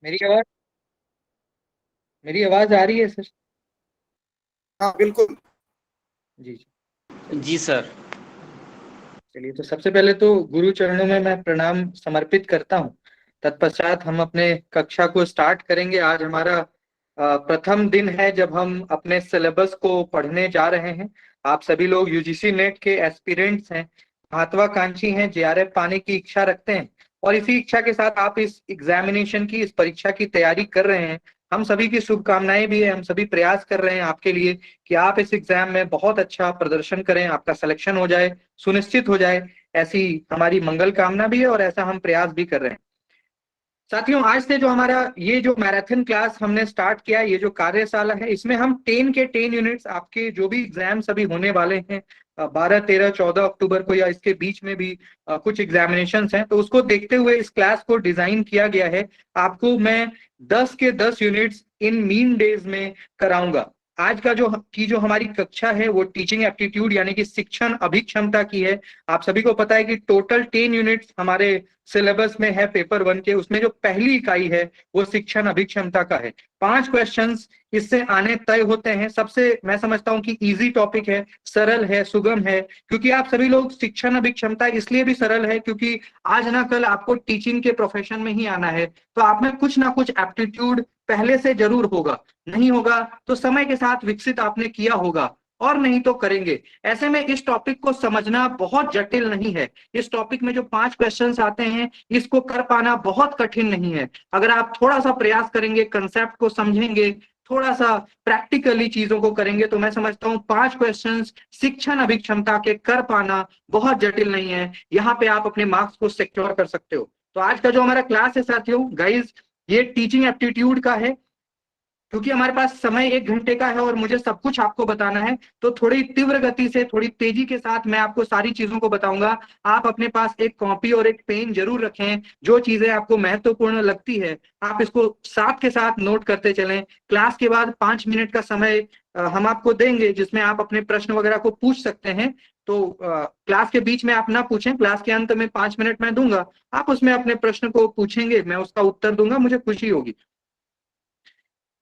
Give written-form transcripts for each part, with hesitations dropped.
मेरी आवाज मेरी आवाज आ रही है सर? हाँ बिल्कुल। जी जी। चलिए। जी सर। चलिए, तो सबसे पहले तो गुरु चरणों में मैं प्रणाम समर्पित करता हूँ। तत्पश्चात हम अपने कक्षा को स्टार्ट करेंगे। आज हमारा प्रथम दिन है जब हम अपने सिलेबस को पढ़ने जा रहे हैं। आप सभी लोग यूजीसी नेट के एस्पिरेंट्स हैं, महत्वाकांक्षी हैं, जेआरएफ पाने की इच्छा रखते हैं और इसी इच्छा के साथ आप इस एग्जामिनेशन की, इस परीक्षा की तैयारी कर रहे हैं। हम सभी की शुभकामनाएं भी है, हम सभी प्रयास कर रहे हैं आपके लिए कि आप इस एग्जाम में बहुत अच्छा प्रदर्शन करें, आपका सिलेक्शन हो जाए, सुनिश्चित हो जाए। ऐसी हमारी मंगल कामना भी है और ऐसा हम प्रयास भी कर रहे हैं। साथियों, आज से जो हमारा ये जो मैराथन क्लास हमने स्टार्ट किया है, ये जो कार्यशाला है, इसमें हम 10 के 10 यूनिट्स, आपके जो भी एग्जाम्स अभी होने वाले हैं 12, 13, 14 अक्टूबर को या इसके बीच में भी कुछ एग्जामिनेशंस हैं, तो उसको देखते हुए इस क्लास को डिजाइन किया गया है। आपको मैं 10 के 10 यूनिट्स इन मीन डेज में कराऊंगा। आज का जो हमारी कक्षा है वो टीचिंग एप्टीट्यूड यानी कि शिक्षण अभिक्षमता की है। आप सभी को पता है कि टोटल 10 यूनिट्स हमारे सिलेबस में है पेपर 1 के। उसमें जो पहली इकाई है वो शिक्षण अभिक्षमता का है। 5 क्वेश्चंस इससे आने तय होते हैं। सबसे मैं समझता हूं कि इजी टॉपिक है, सरल है, सुगम है, क्योंकि आप सभी लोग शिक्षण अभिक्षमता इसलिए भी सरल है क्योंकि आज ना कल आपको टीचिंग के प्रोफेशन में ही आना है, तो आप में कुछ ना कुछ एप्टीट्यूड पहले से जरूर होगा। नहीं होगा तो समय के साथ विकसित आपने किया होगा, और नहीं तो करेंगे। ऐसे में इस टॉपिक को समझना बहुत जटिल नहीं है। इस टॉपिक में जो 5 क्वेश्चंस आते हैं इसको कर पाना बहुत कठिन नहीं है। अगर आप थोड़ा सा प्रयास करेंगे, कंसेप्ट को समझेंगे, थोड़ा सा प्रैक्टिकली चीजों को करेंगे, तो मैं समझता हूँ 5 क्वेश्चंस शिक्षण अभिक्षमता के कर पाना बहुत जटिल नहीं है। यहाँ पे आप अपने मार्क्स को सिक्योर कर सकते हो। तो आज का जो हमारा क्लास है साथियों, गाइज, ये टीचिंग एप्टीट्यूड का है। क्योंकि हमारे पास समय 1 घंटे का है और मुझे सब कुछ आपको बताना है, तो थोड़ी तीव्र गति से, थोड़ी तेजी के साथ मैं आपको सारी चीजों को बताऊंगा। आप अपने पास एक कॉपी और एक पेन जरूर रखें। जो चीजें आपको महत्वपूर्ण लगती है आप इसको साथ के साथ नोट करते चलें। क्लास के बाद 5 मिनट का समय हम आपको देंगे जिसमें आप अपने प्रश्न वगैरह को पूछ सकते हैं। तो क्लास के बीच में आप ना पूछें, क्लास के अंत में 5 मिनट मैं दूंगा, आप उसमें अपने प्रश्न को पूछेंगे, मैं उसका उत्तर दूंगा, मुझे खुशी होगी।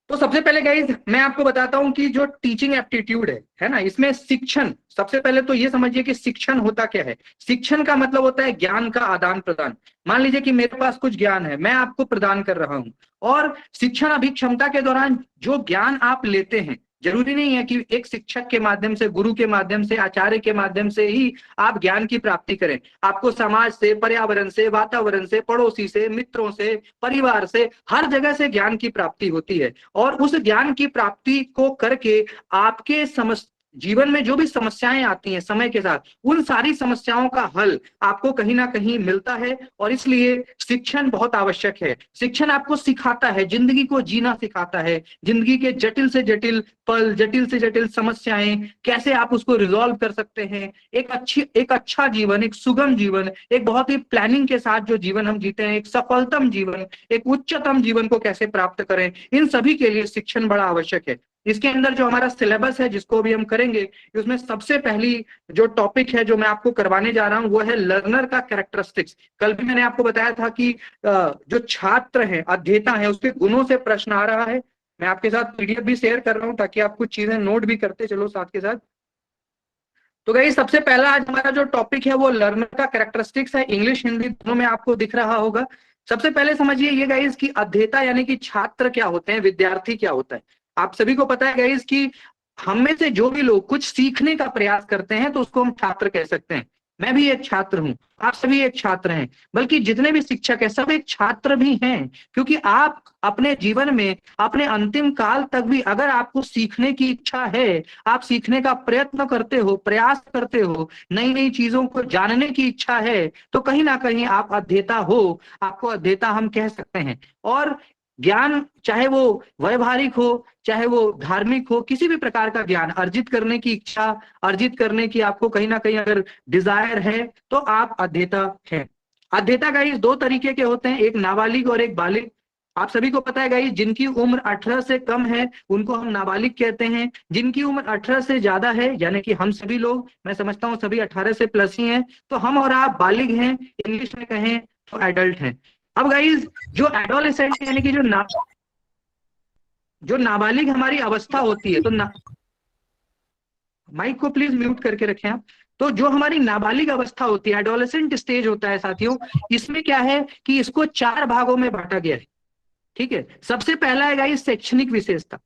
तो सबसे पहले गाइज मैं आपको बताता हूं कि जो टीचिंग एप्टीट्यूड है ना, इसमें शिक्षण, सबसे पहले तो ये समझिए कि शिक्षण होता क्या है। शिक्षण का मतलब होता है ज्ञान का आदान प्रदान। मान लीजिए कि मेरे पास कुछ ज्ञान है, मैं आपको प्रदान कर रहा हूं, और शिक्षण अभिक्षमता के दौरान जो ज्ञान आप लेते हैं, जरूरी नहीं है कि एक शिक्षक के माध्यम से, गुरु के माध्यम से, आचार्य के माध्यम से ही आप ज्ञान की प्राप्ति करें। आपको समाज से, पर्यावरण से, वातावरण से, पड़ोसी से, मित्रों से, परिवार से, हर जगह से ज्ञान की प्राप्ति होती है। और उस ज्ञान की प्राप्ति को करके आपके जीवन में जो भी समस्याएं आती हैं समय के साथ, उन सारी समस्याओं का हल आपको कहीं ना कहीं मिलता है। और इसलिए शिक्षण बहुत आवश्यक है। शिक्षण आपको सिखाता है, जिंदगी को जीना सिखाता है। जिंदगी के जटिल से जटिल पल, जटिल से जटिल समस्याएं कैसे आप उसको रिजॉल्व कर सकते हैं। एक अच्छा जीवन, एक सुगम जीवन, एक बहुत ही प्लानिंग के साथ जो जीवन हम जीते हैं, एक सफलतम जीवन, एक उच्चतम जीवन को कैसे प्राप्त करें, इन सभी के लिए शिक्षण बड़ा आवश्यक है। इसके अंदर जो हमारा सिलेबस है जिसको भी हम करेंगे, उसमें सबसे पहली जो टॉपिक है जो मैं आपको करवाने जा रहा हूं वो है लर्नर का कैरेक्टरिस्टिक्स। कल भी मैंने आपको बताया था कि जो छात्र हैं, अध्येता है, उसके गुणों से प्रश्न आ रहा है। मैं आपके साथ पीडीएफ भी शेयर कर रहा हूं ताकि आप कुछ चीजें नोट भी करते चलो साथ के साथ। तो गाइस सबसे पहला आज हमारा जो टॉपिक है वो लर्नर का कैरेक्टरिस्टिक्स है। इंग्लिश हिंदी दोनों में आपको दिख रहा होगा। सबसे पहले समझिए ये गाइस कि अध्येता यानी कि छात्र क्या होते हैं, विद्यार्थी क्या होता है। आप सभी को पता है गाइस कि हम में से जो भी लोग कुछ सीखने का प्रयास करते हैं तो उसको हम छात्र कह सकते हैं। मैं भी एक छात्र हूं, आप सभी एक छात्र हैं, बल्कि जितने भी शिक्षक हैं सब एक छात्र भी हैं। क्योंकि आप अपने जीवन में, अपने अंतिम काल तक भी अगर आपको सीखने की इच्छा है, आप सीखने का प्रयत्न करते हो, प्रयास करते हो, नई नई चीजों को जानने की इच्छा है, तो कहीं ना कहीं आप अध्येता हो, आपको अध्येता हम कह सकते हैं। और ज्ञान चाहे वो व्यवहारिक हो, चाहे वो धार्मिक हो, किसी भी प्रकार का ज्ञान अर्जित करने की इच्छा, अर्जित करने की आपको कहीं ना कहीं अगर डिजायर है तो आप अध्येता हैं। अध्येता गाइस दो तरीके के होते हैं, एक नाबालिग और एक बालिग। आप सभी को पता है गाइस, जिनकी उम्र 18 से कम है उनको हम नाबालिग कहते हैं। जिनकी उम्र 18 से ज्यादा है, यानी कि हम सभी लोग, मैं समझता हूं सभी 18 से प्लस ही हैं, तो हम और आप बालिग हैं, इंग्लिश में कहें तो एडल्ट हैं। अब गाइज जो एडोलेसेंट यानी कि जो नाबालिग हमारी अवस्था होती है, तो माइक को प्लीज म्यूट करके रखें आप। तो जो हमारी नाबालिग अवस्था होती है, एडोलेसेंट स्टेज होता है साथियों, इसमें क्या है कि इसको 4 भागों में बांटा गया है। ठीक है, सबसे पहला है गाइस शैक्षणिक विशेषता।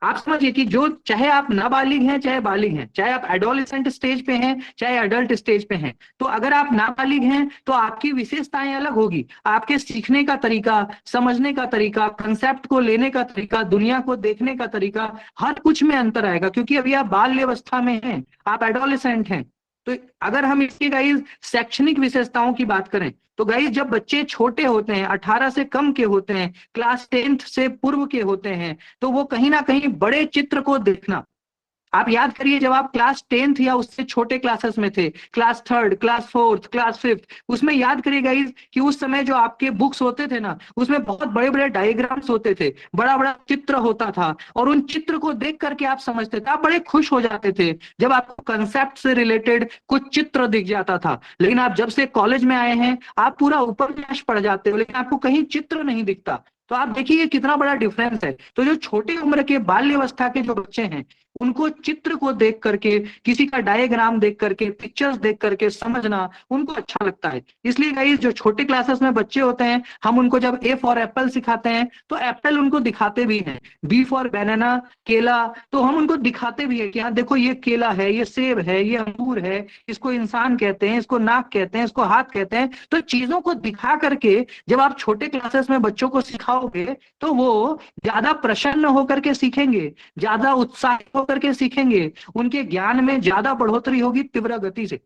आप समझिए कि जो, चाहे आप नाबालिग हैं चाहे बालिग हैं, चाहे आप एडोलेसेंट स्टेज पे हैं चाहे एडल्ट स्टेज पे हैं, तो अगर आप नाबालिग हैं तो आपकी विशेषताएं अलग होगी। आपके सीखने का तरीका, समझने का तरीका, कंसेप्ट को लेने का तरीका, दुनिया को देखने का तरीका, हर कुछ में अंतर आएगा, क्योंकि अभी आप बाल्य अवस्था में हैं, आप एडोलेसेंट हैं। तो अगर हम इसकी गाइज शैक्षणिक विशेषताओं की बात करें, तो गाइज जब बच्चे छोटे होते हैं, 18 से कम के होते हैं, क्लास 10th से पूर्व के होते हैं, तो वो कहीं ना कहीं बड़े चित्र को देखना। आप याद करिए, जब आप क्लास 10th या उससे छोटे क्लासेस में थे, class 3rd, class 4th, class 5th, उसमें याद करिए गाइस कि उस समय जो आपके बुक्स होते थे ना, उसमें बहुत बड़े बड़े डायग्राम्स होते थे, बड़ा बड़ा चित्र होता था, और उन चित्र को देख करके आप समझते थे, आप बड़े खुश हो जाते थे जब आपको कंसेप्ट से रिलेटेड कुछ चित्र दिख जाता था। लेकिन आप जब से कॉलेज में आए हैं, आप पूरा उपन्यास पढ़ जाते हो, लेकिन आपको कहीं चित्र नहीं दिखता। तो आप देखिए कितना बड़ा डिफरेंस है। तो जो छोटी उम्र के बाल्यावस्था के जो बच्चे हैं, उनको चित्र को देख करके, किसी का डायग्राम देख करके, पिक्चर्स देख करके समझना उनको अच्छा लगता है। इसलिए गाइस जो छोटे क्लासेस में बच्चे होते हैं, हम उनको जब ए फॉर एप्पल सिखाते हैं तो एप्पल उनको दिखाते भी हैं, बी फॉर बनाना, केला, तो हम उनको दिखाते भी हैं कि हाँ देखो ये केला है, ये सेब है, ये अंगूर है, इसको इंसान कहते हैं, इसको नाक कहते हैं, इसको हाथ कहते हैं। तो चीजों को दिखा करके जब आप छोटे क्लासेस में बच्चों को सिखाओगे, तो वो ज्यादा प्रसन्न होकर के सीखेंगे, ज्यादा उत्साहित होकर के सीखेंगे, उनके ज्ञान में ज्यादा बढ़ोतरी होगी तीव्र गति से।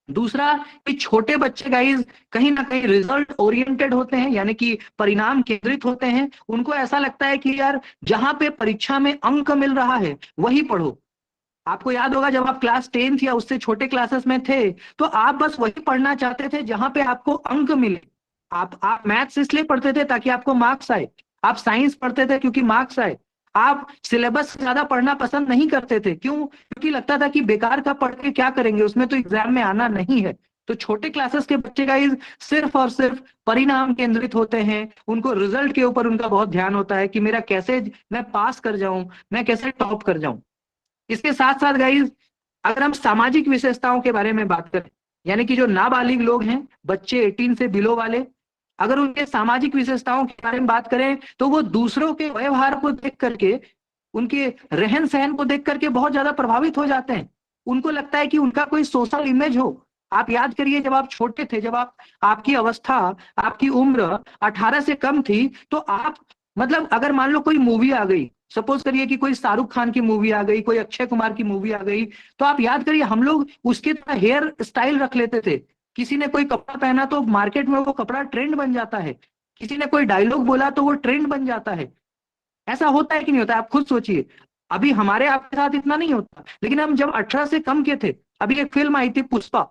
दूसरा, कि छोटे बच्चे गाइज कहीं ना कहीं रिजल्ट ओरिएंटेड होते हैं, यानी कि परिणाम केंद्रित होते हैं। उनको ऐसा लगता है कि यार जहां पे परीक्षा में अंक मिल रहा है वही पढ़ो। आपको याद होगा जब आप क्लास 10th या उससे छोटे क्लासेस में थे, तो आप बस वही पढ़ना चाहते थे जहां पे आपको अंक मिले। आप मैथ्स इसलिए पढ़ते थे ताकि आपको मार्क्स आए, आप साइंस पढ़ते थे क्योंकि मार्क्स आए। आप सिलेबस से ज्यादा पढ़ना पसंद नहीं करते थे, क्यों? क्योंकि लगता था कि बेकार का पढ़ के क्या करेंगे, उसमें तो एग्जाम में आना नहीं है। तो छोटे क्लासेस के बच्चे का सिर्फ और सिर्फ परिणाम केंद्रित होते हैं, उनको रिजल्ट के ऊपर उनका बहुत ध्यान होता है कि मेरा कैसे मैं पास कर जाऊं, मैं कैसे टॉप कर जाऊं। इसके साथ साथ गाइज अगर हम सामाजिक विशेषताओं के बारे में बात करें, यानी कि जो नाबालिग लोग हैं, बच्चे 18 से बिलो वाले, अगर उनके सामाजिक विशेषताओं के बारे में बात करें, तो वो दूसरों के व्यवहार को देख करके, उनके रहन सहन को देख करके बहुत ज्यादा प्रभावित हो जाते हैं। उनको लगता है कि उनका कोई सोशल इमेज हो। आप याद करिए जब आप छोटे थे, जब आपकी अवस्था, आपकी उम्र 18 से कम थी, तो आप, मतलब अगर मान लो कोई मूवी आ गई, सपोज करिए कि कोई शाहरुख खान की मूवी आ गई, कोई अक्षय कुमार की मूवी आ गई, तो आप याद करिए हम लोग उसके तरह हेयर स्टाइल रख लेते थे। किसी ने कोई कपड़ा पहना तो मार्केट में वो कपड़ा ट्रेंड बन जाता है, किसी ने कोई डायलॉग बोला तो वो ट्रेंड बन जाता है। ऐसा होता है कि नहीं होता? आप खुद सोचिए। अभी हमारे आपके साथ इतना नहीं होता, लेकिन हम जब 18 से कम के थे, अभी एक फिल्म आई थी पुष्पा,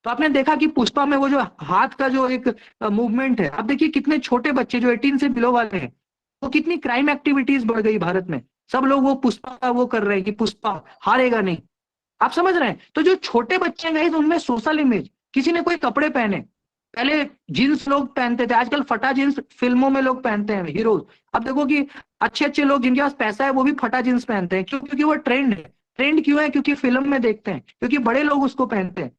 तो आपने देखा कि पुष्पा में वो जो हाथ का जो एक मूवमेंट है, अब देखिए कितने छोटे बच्चे जो 18 से बिलो वाले हैं, तो कितनी क्राइम एक्टिविटीज बढ़ गई भारत में। सब लोग वो पुष्पा का वो कर रहे हैं कि पुष्पा हारेगा नहीं। आप समझ रहे हैं? तो जो छोटे बच्चे हैं उनमें सोशल इमेज, किसी ने कोई कपड़े पहने, पहले जीन्स लोग पहनते थे, आजकल फटा जीन्स फिल्मों में लोग पहनते हैं हीरोज। अब देखो कि अच्छे अच्छे लोग जिनके पास पैसा है वो भी फटा जींस पहनते हैं, क्यों? क्योंकि वो ट्रेंड है। ट्रेंड क्यों है? क्योंकि फिल्म में देखते हैं, क्योंकि बड़े लोग उसको पहनते हैं।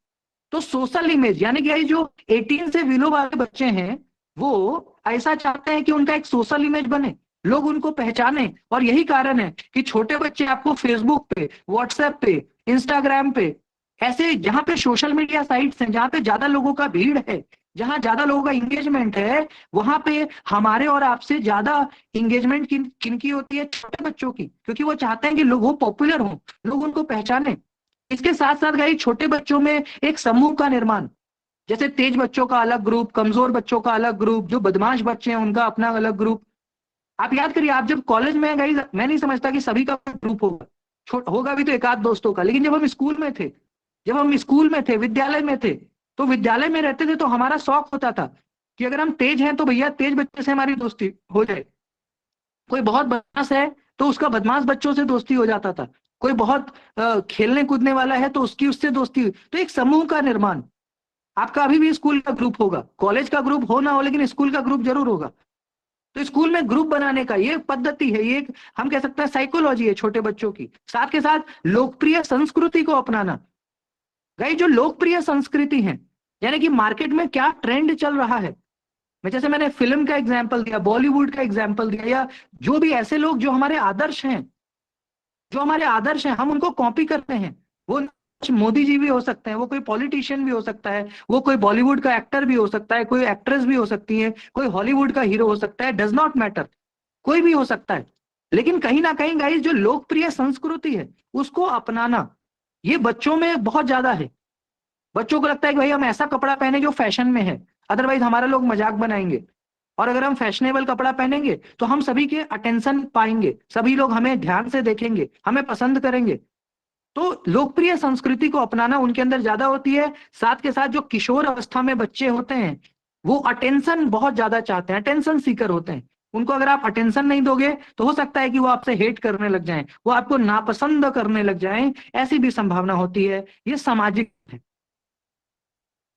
तो सोशल इमेज, यानी कि जो 18 से बिलो वाले बच्चे हैं, वो ऐसा चाहते हैं कि उनका एक सोशल इमेज बने, लोग उनको पहचाने। और यही कारण है कि छोटे बच्चे आपको फेसबुक पे, व्हाट्सएप पे, इंस्टाग्राम पे, ऐसे जहां पे सोशल मीडिया साइट्स हैं, जहां पे ज्यादा लोगों का भीड़ है, जहां ज्यादा लोगों का इंगेजमेंट है, वहां पे हमारे और आपसे ज्यादा इंगेजमेंट किनकी होती है? छोटे बच्चों की, क्योंकि वो चाहते हैं कि लोग वो पॉपुलर हों, लोग उनको पहचाने। इसके साथ साथ गाइस छोटे बच्चों में एक समूह का निर्माण, जैसे तेज बच्चों का अलग ग्रुप, कमजोर बच्चों का अलग ग्रुप, जो बदमाश बच्चे हैं उनका अपना अलग ग्रुप। आप याद करिए, आप जब कॉलेज में गई, मैं नहीं समझता कि सभी का ग्रुप होगा, होगा भी तो एक आध दोस्तों का, लेकिन जब हम स्कूल में थे, जब हम स्कूल में थे, विद्यालय में थे, तो विद्यालय में रहते थे तो हमारा शौक होता था कि अगर हम तेज हैं तो भैया तेज बच्चे से हमारी दोस्ती हो जाए। कोई बहुत बदमाश है तो उसका बदमाश बच्चों से दोस्ती हो जाता था। कोई बहुत खेलने कूदने वाला है तो उसकी उससे दोस्ती हुई। तो एक समूह का निर्माण। आपका अभी भी स्कूल का ग्रुप होगा, कॉलेज का ग्रुप हो ना हो, लेकिन स्कूल का ग्रुप जरूर होगा। तो स्कूल में ग्रुप बनाने का ये पद्धति है, ये हम कह सकते हैं साइकोलॉजी है छोटे बच्चों की। साथ के साथ लोकप्रिय संस्कृति को अपनाना। गाइस जो लोकप्रिय संस्कृति है, यानी कि मार्केट में क्या ट्रेंड चल रहा है, जैसे मैंने फिल्म का एग्जाम्पल दिया, बॉलीवुड का एग्जाम्पल दिया, या जो भी ऐसे लोग जो हमारे आदर्श हैं, हम उनको कॉपी करते हैं। वो मोदी जी भी हो सकते हैं, वो कोई पॉलिटिशियन भी हो सकता है, वो कोई बॉलीवुड का एक्टर भी हो सकता है, कोई एक्ट्रेस भी हो सकती है, कोई हॉलीवुड का हीरो हो सकता है, डज नॉट मैटर, कोई भी हो सकता है। लेकिन कहीं ना कहीं गाइस जो लोकप्रिय संस्कृति है उसको अपनाना ये बच्चों में बहुत ज्यादा है। बच्चों को लगता है कि भाई हम ऐसा कपड़ा पहने जो फैशन में है, अदरवाइज हमारे लोग मजाक बनाएंगे। और अगर हम फैशनेबल कपड़ा पहनेंगे तो हम सभी के अटेंशन पाएंगे, सभी लोग हमें ध्यान से देखेंगे, हमें पसंद करेंगे। तो लोकप्रिय संस्कृति को अपनाना उनके अंदर ज्यादा होती है। साथ के साथ जो किशोर अवस्था में बच्चे होते हैं वो अटेंशन बहुत ज्यादा चाहते हैं, अटेंशन सीकर होते हैं। उनको अगर आप अटेंशन नहीं दोगे तो हो सकता है कि वो आपसे हेट करने लग जाएं, वो आपको नापसंद करने लग जाएं, ऐसी भी संभावना होती है। ये सामाजिक है।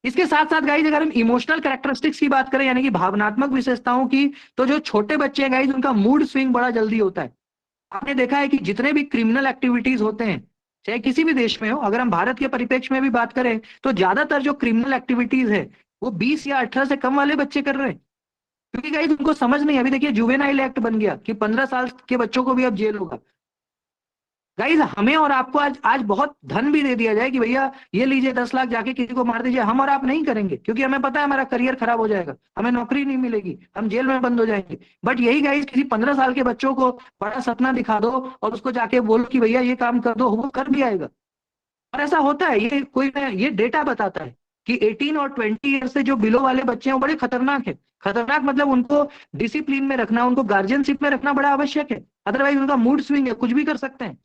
इसके साथ साथ गाइज अगर हम इमोशनल कैरेक्टरिस्टिक्स की बात करें, यानी कि भावनात्मक विशेषताओं की, तो जो छोटे बच्चे हैं गाइज उनका मूड स्विंग बड़ा जल्दी होता है। आपने देखा है कि जितने भी क्रिमिनल एक्टिविटीज होते हैं, चाहे किसी भी देश में हो, अगर हम भारत के परिप्रेक्ष्य में भी बात करें तो ज्यादातर जो क्रिमिनल एक्टिविटीज है वो 20 या 18 से कम वाले बच्चे कर रहे हैं। क्योंकि गाइज उनको समझ नहीं, अभी देखिए जुवेनाइल एक्ट बन गया कि 15 साल के बच्चों को भी अब जेल होगा। गाइज हमें और आपको आज आज बहुत धन भी दे दिया जाए कि भैया ये लीजिए 10 लाख, जाके किसी को मार दीजिए, हम और आप नहीं करेंगे, क्योंकि हमें पता है हमारा करियर खराब हो जाएगा, हमें नौकरी नहीं मिलेगी, हम जेल में बंद हो जाएंगे। बट यही गाइज किसी 15 साल के बच्चों को बड़ा सपना दिखा दो और उसको जाके बोलो कि भैया ये काम कर दो, वो कर भी आएगा। और ऐसा होता है, ये डेटा बताता है कि 18 और 20 ईयर से जो बिलो वाले बच्चे हैं वो बड़े खतरनाक है। खतरनाक मतलब उनको डिसिप्लिन में रखना, उनको गार्जियनशिप में रखना बड़ा आवश्यक है, अदरवाइज उनका मूड स्विंग है, कुछ भी कर सकते हैं।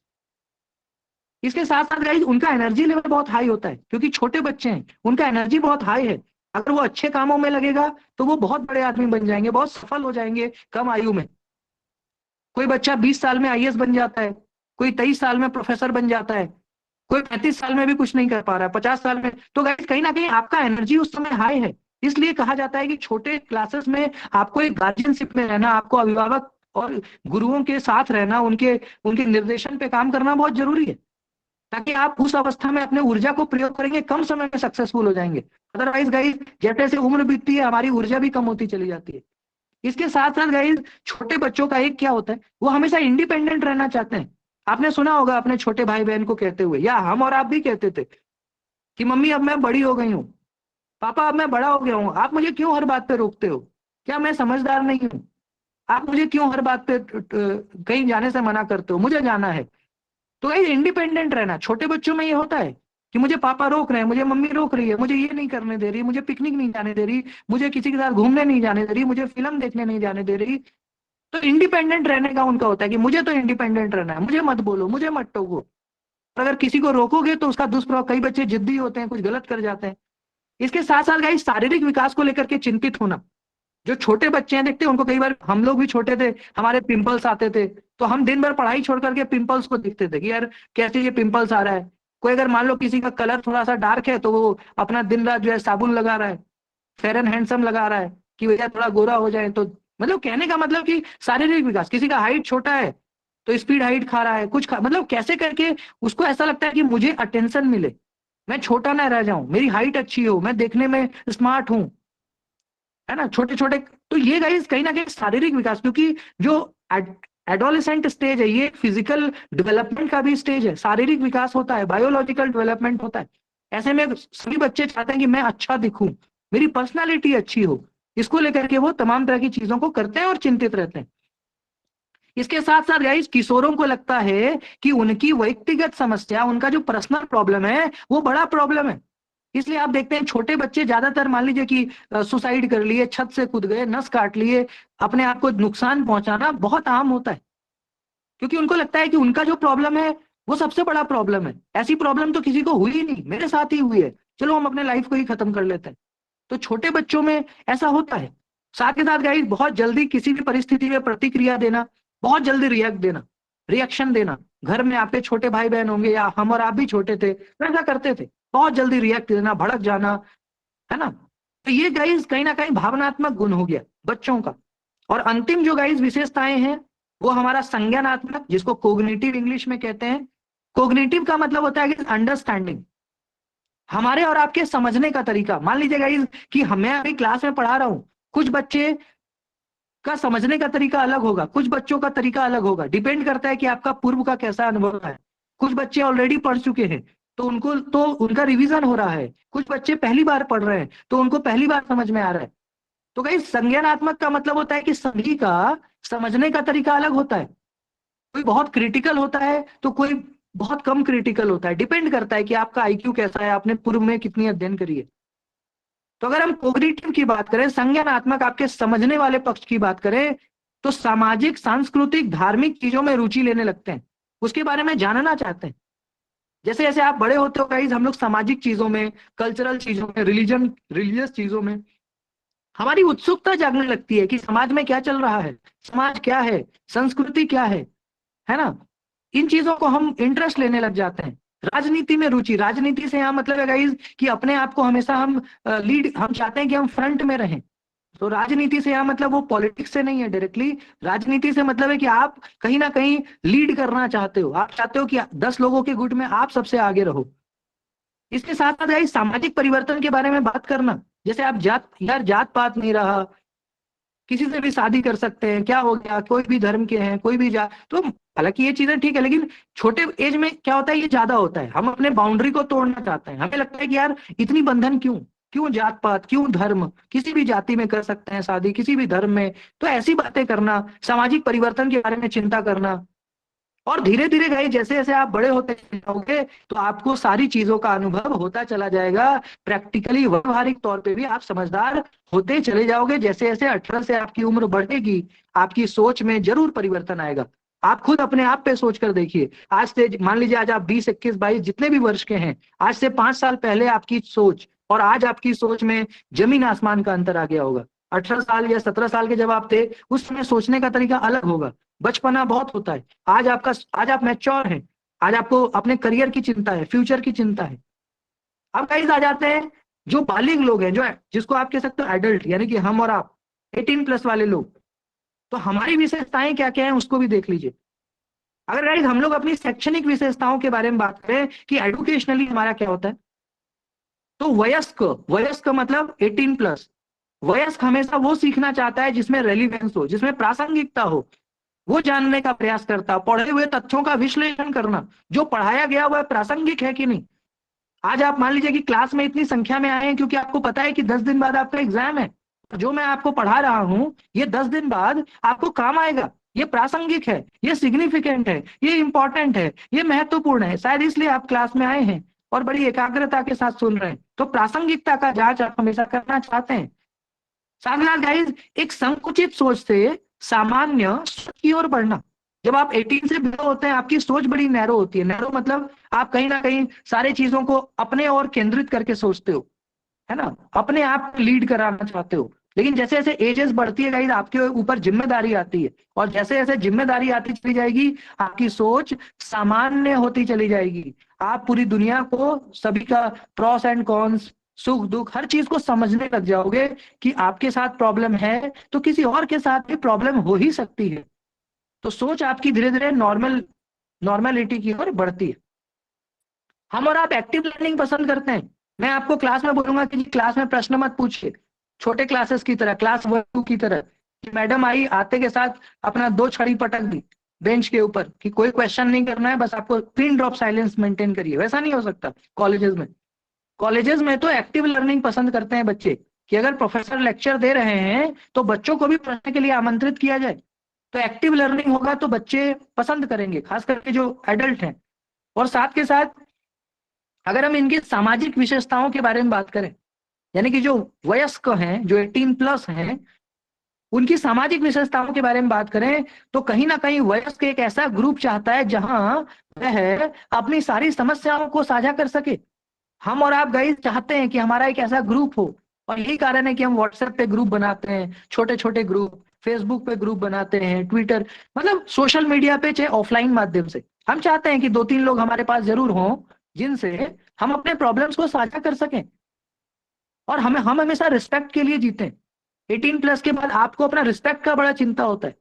इसके साथ साथ गाइस उनका एनर्जी लेवल बहुत हाई होता है, क्योंकि छोटे बच्चे हैं, उनका एनर्जी बहुत हाई है। अगर वो अच्छे कामों में लगेगा तो वो बहुत बड़े आदमी बन जाएंगे, बहुत सफल हो जाएंगे कम आयु में। कोई बच्चा 20 साल में आईएएस बन जाता है, कोई 23 साल में प्रोफेसर बन जाता है, कोई 35 साल में भी कुछ नहीं कर पा रहा है, 50 साल में। तो गाइस कहीं ना कहीं आपका एनर्जी उस समय हाई है। इसलिए कहा जाता है कि छोटे क्लासेस में आपको एक गार्जियनशिप में रहना, आपको अभिभावक और गुरुओं के साथ रहना, उनके उनके निर्देशन पे काम करना बहुत जरूरी है, ताकि आप उस अवस्था में अपने ऊर्जा को प्रयोग करेंगे, कम समय में सक्सेसफुल हो जाएंगे। अदरवाइज गाइस जैसे जैसे उम्र बीतती है हमारी ऊर्जा भी कम होती चली जाती है। इसके साथ साथ गाइस छोटे बच्चों का एक क्या होता है, वो हमेशा इंडिपेंडेंट रहना चाहते हैं। आपने सुना होगा अपने छोटे भाई बहन को कहते हुए, या हम और आप भी कहते थे कि मम्मी अब मैं बड़ी हो गई हूँ, पापा अब मैं बड़ा हो गया हूँ, आप मुझे क्यों हर बात पे रोकते हो, क्या मैं समझदार नहीं हूँ, आप मुझे क्यों हर बात पे कहीं जाने से मना करते हो, मुझे जाना है। तो ये इंडिपेंडेंट रहना, छोटे बच्चों में ये होता है कि मुझे पापा रोक रहे हैं, मुझे मम्मी रोक रही है, मुझे ये नहीं करने दे रही, मुझे पिकनिक नहीं जाने दे रही, मुझे किसी के साथ घूमने नहीं जाने दे रही, मुझे फिल्म देखने नहीं जाने दे रही। तो इंडिपेंडेंट रहने का उनका होता है कि मुझे तो इंडिपेंडेंट रहना है, मुझे मत बोलो, मुझे मत टोको। और अगर किसी को रोकोगे तो उसका दुष्प्रभाव, कई बच्चे जिद्दी होते हैं, कुछ गलत कर जाते हैं। इसके साथ साथ गाइस शारीरिक विकास को लेकर के चिंतित होना। जो छोटे बच्चे हैं देखते हैं उनको, कई बार हम लोग भी छोटे थे, हमारे पिंपल्स आते थे, तो हम दिन भर पढ़ाई छोड़ करके पिंपल्स को देखते थे कि यार कैसे ये पिंपल्स आ रहा है। कोई अगर मान लो किसी का कलर थोड़ा सा डार्क है तो वो अपना दिन रात जो है साबुन लगा रहा है, फेयर एंड हैंडसम लगा रहा है कि भैया थोड़ा गोरा हो जाए। तो मतलब कहने का मतलब कि शारीरिक विकास, किसी का हाइट छोटा है तो स्पीड हाइट खा रहा है, मतलब कैसे करके उसको ऐसा लगता है कि मुझे अटेंशन मिले, मैं छोटा ना रह जाऊं, मेरी हाइट अच्छी हो, मैं देखने में स्मार्ट हूं, है ना, छोटे छोटे। तो ये गाइस कहीं ना कहीं शारीरिक विकास, क्योंकि जो एडोलेसेंट स्टेज है ये फिजिकल डेवलपमेंट का भी स्टेज है, शारीरिक विकास होता है, बायोलॉजिकल डेवलपमेंट होता है। ऐसे में सभी बच्चे चाहते हैं कि मैं अच्छा दिखूं, मेरी पर्सनालिटी अच्छी हो, इसको लेकर के वो तमाम तरह की चीजों को करते हैं और चिंतित रहते हैं। इसके साथ साथ गाइस किशोरों को लगता है कि उनकी व्यक्तिगत समस्या, उनका जो पर्सनल प्रॉब्लम है वो बड़ा प्रॉब्लम है। इसलिए आप देखते हैं छोटे बच्चे ज्यादातर, मान लीजिए कि सुसाइड कर लिए, छत से कूद गए, नस काट लिए, अपने आप को नुकसान पहुंचाना बहुत आम होता है, क्योंकि उनको लगता है कि उनका जो प्रॉब्लम है वो सबसे बड़ा प्रॉब्लम है, ऐसी प्रॉब्लम तो किसी को हुई ही नहीं, मेरे साथ ही हुई है, चलो हम अपने लाइफ को ही खत्म कर लेते हैं। तो छोटे बच्चों में ऐसा होता है। साथ के साथ गाइस बहुत जल्दी किसी भी परिस्थिति में प्रतिक्रिया देना, बहुत जल्दी रिएक्शन देना। घर में आपके छोटे भाई बहन होंगे, या हम और आप भी छोटे थे तो ऐसा करते थे, बहुत जल्दी रिएक्ट देना, भड़क जाना, है ना। तो ये गाइज कहीं ना कहीं भावनात्मक गुण हो गया बच्चों का। और अंतिम जो गाइज विशेषताएं हैं वो हमारा संज्ञानात्मक, जिसको कोग्निटिव इंग्लिश में कहते हैं। कोग्निटिव का मतलब होता है कि अंडरस्टैंडिंग, हमारे और आपके समझने का तरीका। मान लीजिए गाइज कि मैं अभी क्लास में पढ़ा रहा हूं, कुछ बच्चे का समझने का तरीका अलग होगा, कुछ बच्चों का तरीका अलग होगा, डिपेंड करता है कि आपका पूर्व का कैसा अनुभव है। कुछ बच्चे ऑलरेडी पढ़ चुके हैं तो उनका रिवीजन हो रहा है, कुछ बच्चे पहली बार पढ़ रहे हैं तो उनको पहली बार समझ में आ रहा है। तो गाइस संज्ञानात्मक का मतलब होता है कि सभी का समझने का तरीका अलग होता है। कोई बहुत क्रिटिकल होता है तो कोई बहुत कम क्रिटिकल होता है, डिपेंड करता है कि आपका आईक्यू कैसा है, आपने पूर्व में कितनी अध्ययन करी है। तो अगर हम कोग्निटिव की बात करें, संज्ञानात्मक आपके समझने वाले पक्ष की बात करें, तो सामाजिक, सांस्कृतिक, धार्मिक चीजों में रुचि लेने लगते हैं, उसके बारे में जानना चाहते हैं। जैसे जैसे आप बड़े होते हो गाइस, हम लोग सामाजिक चीजों में, कल्चरल चीजों में, रिलीजियस चीजों में हमारी उत्सुकता जागने लगती है कि समाज में क्या चल रहा है, समाज क्या है, संस्कृति क्या है ना। इन चीजों को हम इंटरेस्ट लेने लग जाते हैं। राजनीति में रुचि, राजनीति से यहाँ मतलब है गाइस कि अपने आप को हमेशा हम हम चाहते हैं कि हम फ्रंट में रहें। तो राजनीति से यहाँ मतलब वो पॉलिटिक्स से नहीं है डायरेक्टली, राजनीति से मतलब है कि आप कहीं ना कहीं लीड करना चाहते हो, आप चाहते हो कि 10 लोगों के गुट में आप सबसे आगे रहो। इसके साथ साथ गाइस सामाजिक परिवर्तन के बारे में बात करना, जैसे आप जात पात नहीं रहा, किसी से भी शादी कर सकते हैं, क्या हो गया, कोई भी धर्म के हैं, कोई भी जात। तो हालांकि ये चीजें ठीक है, लेकिन छोटे एज में क्या होता है, ये ज्यादा होता है। हम अपने बाउंड्री को तोड़ना चाहते हैं, हमें लगता है कि यार इतनी बंधन क्यों, क्यों जात पात, क्यों धर्म, किसी भी जाति में कर सकते हैं शादी, किसी भी धर्म में। तो ऐसी बातें करना, सामाजिक परिवर्तन के बारे में चिंता करना। और धीरे धीरे गए जैसे जैसे आप बड़े होते जाओगे तो आपको सारी चीजों का अनुभव होता चला जाएगा, प्रैक्टिकली व्यवहारिक तौर पे भी आप समझदार होते चले जाओगे। जैसे जैसे 18 से आपकी उम्र बढ़ेगी, आपकी सोच में जरूर परिवर्तन आएगा। आप खुद अपने आप पे सोच कर देखिए, आज से मान लीजिए आज आप 20, 21, 22 जितने भी वर्ष के हैं, आज से 5 साल पहले आपकी सोच और आज आपकी सोच में जमीन आसमान का अंतर आ गया होगा। 18 साल या 17 साल के जब आप थे, उस समय सोचने का तरीका अलग होगा, बचपना बहुत होता है। आज आप मैच्योर हैं, आज आपको अपने करियर की चिंता है, फ्यूचर की चिंता है। अब गाइस आ जाते हैं जो बालिग लोग हैं, जो जिसको आप कह सकते हो एडल्ट, यानी कि हम और आप 18+ वाले लोग। तो हमारी विशेषताएं क्या क्या है उसको भी देख लीजिए। अगर गाइस हम लोग अपनी शैक्षणिक विशेषताओं के बारे में बात करें कि एडुकेशनली हमारा क्या होता है, तो वयस्क, वयस्क मतलब 18+। वयस्क हमेशा वो सीखना चाहता है जिसमें रेलिवेंस हो, जिसमें प्रासंगिकता हो, वो जानने का प्रयास करता, पढ़े हुए तथ्यों का विश्लेषण करना, जो पढ़ाया गया वह प्रासंगिक है कि नहीं। आज आप मान लीजिए कि क्लास में इतनी संख्या में आए हैं क्योंकि आपको पता है कि 10 दिन बाद आपका एग्जाम है, जो मैं आपको पढ़ा रहा हूं ये 10 दिन बाद आपको काम आएगा, ये प्रासंगिक है, ये सिग्निफिकेंट है, ये इंपॉर्टेंट है, ये महत्वपूर्ण है, शायद इसलिए आप क्लास में आए हैं और बड़ी एकाग्रता के साथ सुन रहे हैं। तो प्रासंगिकता का जांच आप हमेशा करना चाहते हैं। साथ ही साथ गाइज एक संकुचित सोच से सामान्य सोच की ओर बढ़ना। जब आप 18 से बिलो होते हैं आपकी सोच बड़ी नैरो होती है। नैरो मतलब आप कहीं ना कहीं सारे चीजों को अपने ओर केंद्रित करके सोचते हो, है ना, अपने आप लीड कराना चाहते हो। लेकिन जैसे जैसे एजेस बढ़ती है गाइज आपके ऊपर जिम्मेदारी आती है, और जैसे जैसे जिम्मेदारी आती चली जाएगी आपकी सोच सामान्य होती चली जाएगी। आप पूरी दुनिया को, सभी का प्रॉस एंड कॉन्स, सुख दुख, हर चीज को समझने लग जाओगे कि आपके साथ प्रॉब्लम है तो किसी और के साथ भी प्रॉब्लम हो ही सकती है। तो सोच आपकी धीरे धीरे नॉर्मलिटी की ओर बढ़ती है। हम और आप एक्टिव लर्निंग पसंद करते हैं। मैं आपको क्लास में बोलूंगा कि क्लास में प्रश्न मत पूछिए, छोटे क्लासेस की तरह, क्लास 1-2 की तरह, कि मैडम आई आते के साथ अपना 2 छड़ी पटक दी बेंच के ऊपर कि कोई क्वेश्चन नहीं करना है, बस आपको पिन ड्रॉप साइलेंस मेंटेन करिए। वैसा नहीं हो सकता कॉलेजेस में। कॉलेजेस में तो एक्टिव लर्निंग पसंद करते हैं बच्चे, कि अगर प्रोफेसर लेक्चर दे रहे हैं तो बच्चों को भी पढ़ने के लिए आमंत्रित किया जाए। तो एक्टिव लर्निंग होगा तो बच्चे पसंद करेंगे, खास करके जो एडल्ट हैं। और साथ के साथ अगर हम इनकी सामाजिक विशेषताओं के बारे में बात करें, यानी कि जो वयस्क हैं, जो 18+ हैं, उनकी सामाजिक विशेषताओं के बारे में बात करें तो कहीं ना कहीं वयस्क एक ऐसा ग्रुप चाहता है जहां वह अपनी सारी समस्याओं को साझा कर सके। हम और आप गाइस चाहते हैं कि हमारा एक ऐसा ग्रुप हो, और यही कारण है कि हम व्हाट्सएप पे ग्रुप बनाते हैं, छोटे छोटे ग्रुप, फेसबुक पे ग्रुप बनाते हैं, ट्विटर, मतलब सोशल मीडिया पे, चाहे ऑफलाइन माध्यम से। हम चाहते हैं कि 2-3 लोग हमारे पास जरूर हों जिनसे हम अपने प्रॉब्लम्स को साझा कर सकें। और हम हमेशा रिस्पेक्ट के लिए जीते हैं। 18+ के बाद आपको अपना रिस्पेक्ट का बड़ा चिंता होता है,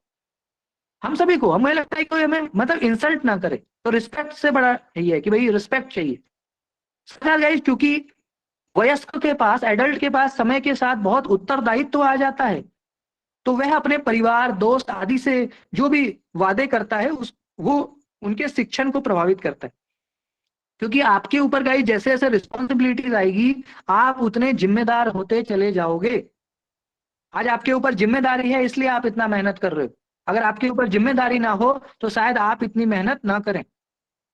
हम सभी को। हमें लगता है कोई हमें मतलब इंसल्ट ना करे, तो रिस्पेक्ट से बड़ा यही है कि भाई रिस्पेक्ट चाहिए। गाइस, क्योंकि वयस्क के पास, एडल्ट के पास समय के साथ बहुत उत्तरदायित्व तो आ जाता है, तो वह अपने परिवार, दोस्त आदि से जो भी वादे करता है वो उनके शिक्षण को प्रभावित करता है। क्योंकि आपके ऊपर गाइस जैसे जैसे रिस्पॉन्सिबिलिटीज आएगी, आप उतने जिम्मेदार होते चले जाओगे। आज आपके ऊपर जिम्मेदारी है इसलिए आप इतना मेहनत कर रहे हो, अगर आपके ऊपर जिम्मेदारी ना हो तो शायद आप इतनी मेहनत ना करें।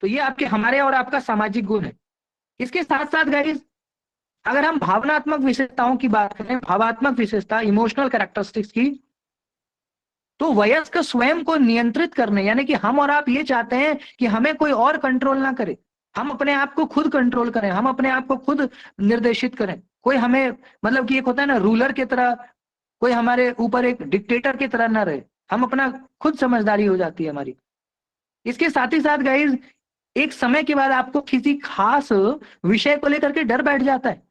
तो ये आपके, हमारे और आपका सामाजिक गुण है। इसके साथ साथ गाइस, अगर हम भावनात्मक विशेषताओं की बात करें, भावात्मक विशेषता, इमोशनल कैरेक्टरिस्टिक्स की, तो वयस्क स्वयं को नियंत्रित करने, यानी कि हम और आप ये चाहते हैं कि हमें कोई और कंट्रोल ना करे, हम अपने आप को खुद कंट्रोल करें, हम अपने आप को खुद निर्देशित करें। कोई हमें, मतलब कि एक होता है ना रूलर की तरह, कोई हमारे ऊपर एक डिक्टेटर की तरह ना रहे, हम अपना खुद समझदारी हो जाती है हमारी। इसके साथ ही साथ गाइज, एक समय के बाद आपको किसी खास विषय को लेकर के डर बैठ जाता है।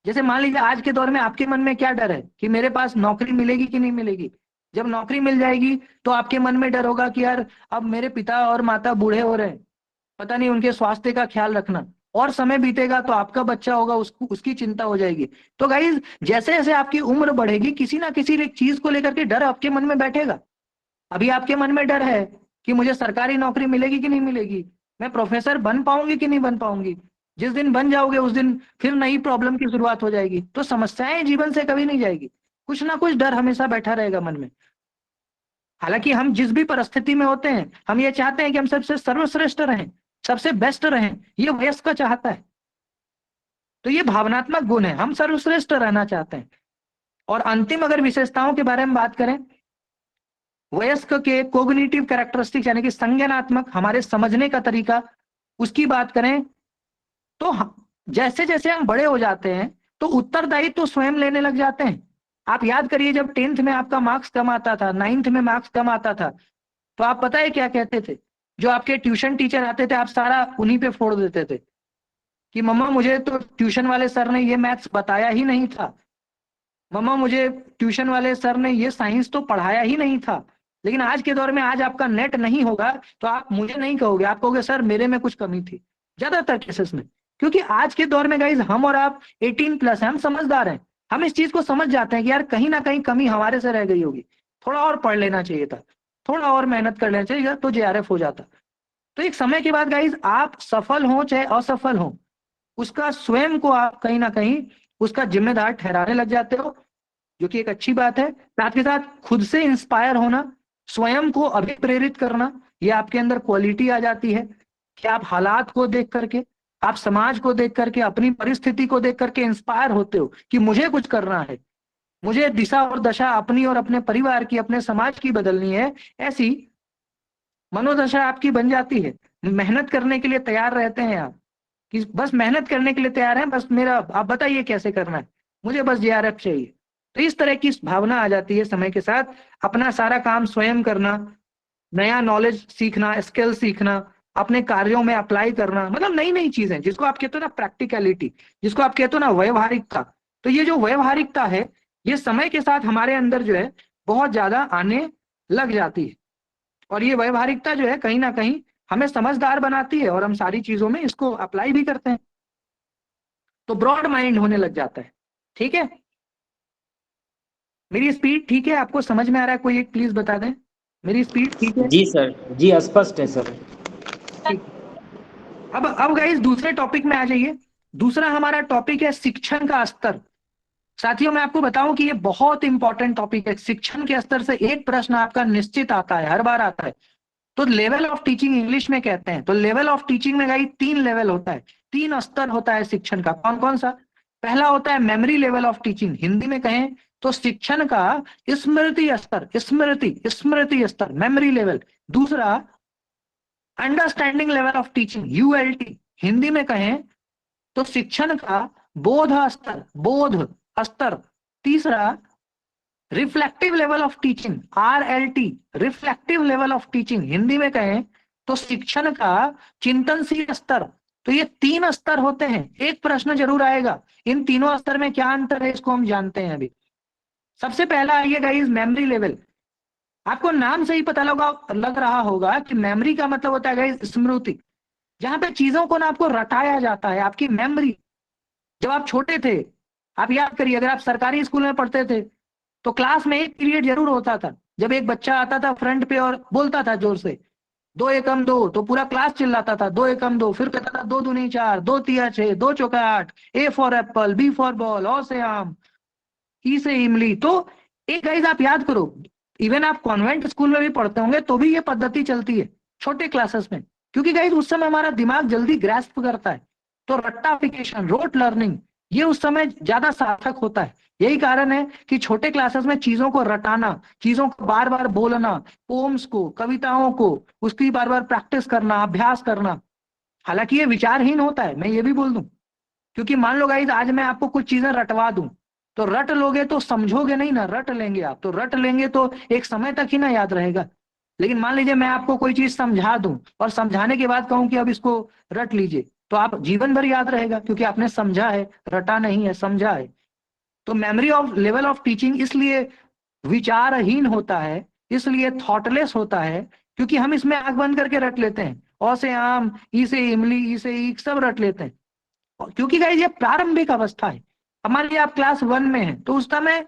जैसे मान लीजिए आज के दौर में आपके मन में क्या डर है कि मेरे पास नौकरी मिलेगी कि नहीं मिलेगी। जब नौकरी मिल जाएगी तो आपके मन में डर होगा कि यार अब मेरे पिता और माता बूढ़े हो रहे हैं, पता नहीं उनके स्वास्थ्य का ख्याल रखना। और समय बीतेगा तो आपका बच्चा होगा, उसकी चिंता हो जाएगी। तो गाइज, जैसे जैसे आपकी उम्र बढ़ेगी, किसी ना किसी एक चीज को लेकर के डर आपके मन में बैठेगा। अभी आपके मन में डर है कि मुझे सरकारी नौकरी मिलेगी कि नहीं मिलेगी, मैं प्रोफेसर बन पाऊंगी कि नहीं बन पाऊंगी। जिस दिन बन जाओगे उस दिन फिर नई प्रॉब्लम की शुरुआत हो जाएगी। तो समस्याएं जीवन से कभी नहीं जाएगी, कुछ ना कुछ डर हमेशा बैठा रहेगा मन में। हालांकि हम जिस भी परिस्थिति में होते हैं, हम ये चाहते हैं कि हम सबसे सर्वश्रेष्ठ रहें, सबसे बेस्ट रहें, ये वयस्क चाहता है। तो ये भावनात्मक गुण है, हम सर्वश्रेष्ठ रहना चाहते हैं। और अंतिम अगर विशेषताओं के बारे में बात करें, वयस्क के कोग्निटिव कैरेक्टरिस्टिक्स, यानी कि संज्ञानात्मक, हमारे समझने का तरीका, उसकी बात करें तो जैसे जैसे हम बड़े हो जाते हैं तो उत्तरदायित्व तो स्वयं लेने लग जाते हैं। आप याद करिए, जब 10th में आपका मार्क्स कम आता था, 9th में मार्क्स कम आता था, तो आप पता है क्या कहते थे? जो आपके ट्यूशन टीचर आते थे, आप सारा उन्हीं पे फोड़ देते थे कि मम्मा मुझे तो ट्यूशन वाले सर ने ये मैथ्स बताया ही नहीं था, मम्मा मुझे ट्यूशन वाले सर ने ये साइंस तो पढ़ाया ही नहीं था। लेकिन आज के दौर में, आज आपका नेट नहीं होगा तो आप मुझे नहीं कहोगे, आप कहोगे सर मेरे में कुछ कमी थी, ज्यादातर केसेस में। क्योंकि आज के दौर में गाइज, हम और आप 18+ हैं, हम समझदार हैं, हम इस चीज को समझ जाते हैं कि यार कहीं ना कहीं कमी हमारे से रह गई होगी, थोड़ा और पढ़ लेना चाहिए था, थोड़ा और मेहनत कर लेना चाहिए तो JRF हो जाता। तो एक समय के बाद गाइज, आप सफल हो चाहे असफल हो, उसका स्वयं को आप कहीं ना कहीं उसका जिम्मेदार ठहराने लग जाते हो, जो कि एक अच्छी बात है। साथ के साथ खुद से इंस्पायर होना, स्वयं को अभिप्रेरित करना, ये आपके अंदर क्वालिटी आ जाती है कि आप हालात को देख करके, आप समाज को देख करके, अपनी परिस्थिति को देख करके इंस्पायर होते हो कि मुझे कुछ करना है, मुझे दिशा और दशा अपनी और अपने परिवार की, अपने समाज की बदलनी है। ऐसी मनोदशा आपकी बन जाती है। मेहनत करने के लिए तैयार रहते हैं आप, कि बस मेहनत करने के लिए तैयार हैं, बस मेरा आप बताइए कैसे करना है, मुझे बस JRF चाहिए। तो इस तरह की भावना आ जाती है समय के साथ। अपना सारा काम स्वयं करना, नया नॉलेज सीखना, स्किल सीखना, अपने कार्यों में अप्लाई करना, मतलब नई नई चीजें, जिसको आप कहते हो ना प्रैक्टिकलिटी, जिसको आप कहते हो ना व्यवहारिकता। तो ये जो व्यवहारिकता है, ये समय के साथ हमारे अंदर जो है बहुत ज्यादा आने लग जाती है। और ये व्यवहारिकता जो है कहीं ना कहीं हमें समझदार बनाती है और हम सारी चीजों में इसको अप्लाई भी करते हैं। तो ब्रॉड माइंड होने लग जाता है। ठीक है, मेरी स्पीड ठीक है? आपको समझ में आ रहा है? कोई एक प्लीज बता दें, मेरी स्पीड ठीक है? जी सर, जी स्पष्ट है सर। ठीक। अब गाइस दूसरे टॉपिक में आ जाइए। दूसरा हमारा टॉपिक है शिक्षण का स्तर। साथियों, मैं आपको बताऊं कि ये बहुत इंपॉर्टेंट टॉपिक है। शिक्षण के स्तर से एक प्रश्न आपका निश्चित आता है, हर बार आता है। तो लेवल ऑफ टीचिंग इंग्लिश में कहते हैं। तो लेवल ऑफ टीचिंग में गाइस 3 लेवल होता है, 3 स्तर होता है शिक्षण का। कौन कौन सा? पहला होता है memory level of teaching, Hindi में कहें तो शिक्षण का स्मृति स्तर, स्मृति स्तर, मेमोरी लेवल। दूसरा understanding level of teaching, ULT, Hindi में कहें तो शिक्षण का बोध स्तर, बोध स्तर। तीसरा reflective level of teaching, RLT, reflective level of teaching, Hindi में कहें तो शिक्षण का चिंतनशील स्तर। तो ये 3 स्तर होते हैं। एक प्रश्न जरूर आएगा, इन तीनों स्तर में क्या अंतर है, इसको हम जानते हैं अभी। सबसे पहला आइएगा इस मेमोरी लेवल। आपको नाम से ही पता लग रहा होगा कि मेमोरी का मतलब होता है गाइस स्मृति, जहां पे चीजों को ना आपको रटाया जाता है। आपकी मेमोरी, जब आप छोटे थे, आप याद करिए, अगर आप सरकारी स्कूल में पढ़ते थे तो क्लास में एक पीरियड जरूर होता था जब एक बच्चा आता था फ्रंट पे और बोलता था जोर से 2 एकम 2, तो पूरा क्लास चिल्लाता था 2 एकम 2, फिर कहता था 2 दूनी 4, 2 तिया 6, 2 चौका 8, A for apple, B for ball, ओ से आम, ई से इमली। तो एक गाइस आप याद करो, इवन आप कॉन्वेंट स्कूल में भी पढ़ते होंगे तो भी ये पद्धति चलती है छोटे क्लासेस में, क्योंकि गाइस उस समय हमारा दिमाग जल्दी ग्रैस्प करता है। तो रट्टाफिकेशन, रोट लर्निंग, ये उस समय ज्यादा सार्थक होता है। यही कारण है कि छोटे क्लासेस में चीजों को रटाना, चीजों को बार बार बोलना, पोम्स को, कविताओं को, उसकी बार बार प्रैक्टिस करना, अभ्यास करना। हालांकि ये विचारहीन होता है, मैं ये भी बोल दूं, क्योंकि मान लो गाइस आज मैं आपको कुछ चीजें रटवा दूं, तो रट लोगे तो समझोगे नहीं ना, रट लेंगे आप, तो रट लेंगे तो एक समय तक ही ना याद रहेगा। लेकिन मान लीजिए मैं आपको कोई चीज समझा दूं और समझाने के बाद कहूं कि अब इसको रट लीजिए, तो आप जीवन भर याद रहेगा, क्योंकि आपने समझा है, रटा नहीं है, समझा है। तो memory of level of teaching इसलिए विचारहीन होता है, इसलिए थॉटलेस होता है, क्योंकि हम इसमें आंख बंद करके रट लेते हैं। ओ से आम, ई से इमली, ई से ईख, सब रट लेते हैं। क्योंकि गाइस ये प्रारंभिक अवस्था है। अब मान लीजिए आप क्लास 1 में हैं, तो उस समय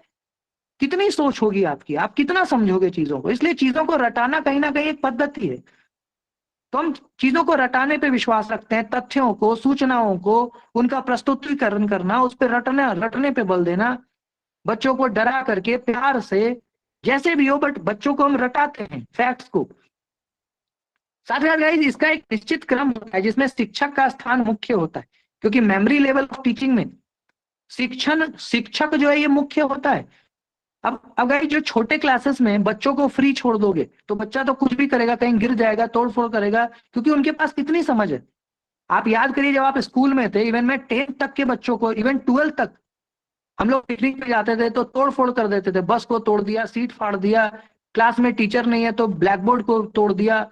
कितनी सोच होगी आपकी, आप कितना समझोगे चीजों को। इसलिए चीजों को रटाना कहीं ना कहीं एक पद्धति है। तो हम चीजों को रटाने पे विश्वास रखते हैं, तथ्यों को, सूचनाओं को, उनका प्रस्तुतिकरण करना, उस पर रटने पे बल देना, बच्चों को डरा करके प्यार से, जैसे भी हो, बट बच्चों को हम रटाते हैं फैक्ट्स को। साथ ही साथ गाइस इसका एक निश्चित क्रम होता है जिसमें शिक्षक का स्थान मुख्य होता है, क्योंकि मेमोरी लेवल ऑफ टीचिंग में शिक्षक जो है ये मुख्य होता है। अब गाइस जो छोटे क्लासेस में बच्चों को फ्री छोड़ दोगे तो बच्चा तो कुछ भी करेगा, कहीं गिर जाएगा, तोड़फोड़ करेगा, क्योंकि उनके पास कितनी समझ है। आप याद करिए जब आप स्कूल में थे, इवन मैं 10th तक के बच्चों को, इवन 12th तक, हम लोग पिकनिक पे जाते थे तो तोड़ फोड़ कर देते थे, बस को तोड़ दिया, सीट फाड़ दिया, क्लास में टीचर नहीं है तो ब्लैक बोर्ड को तोड़ दिया।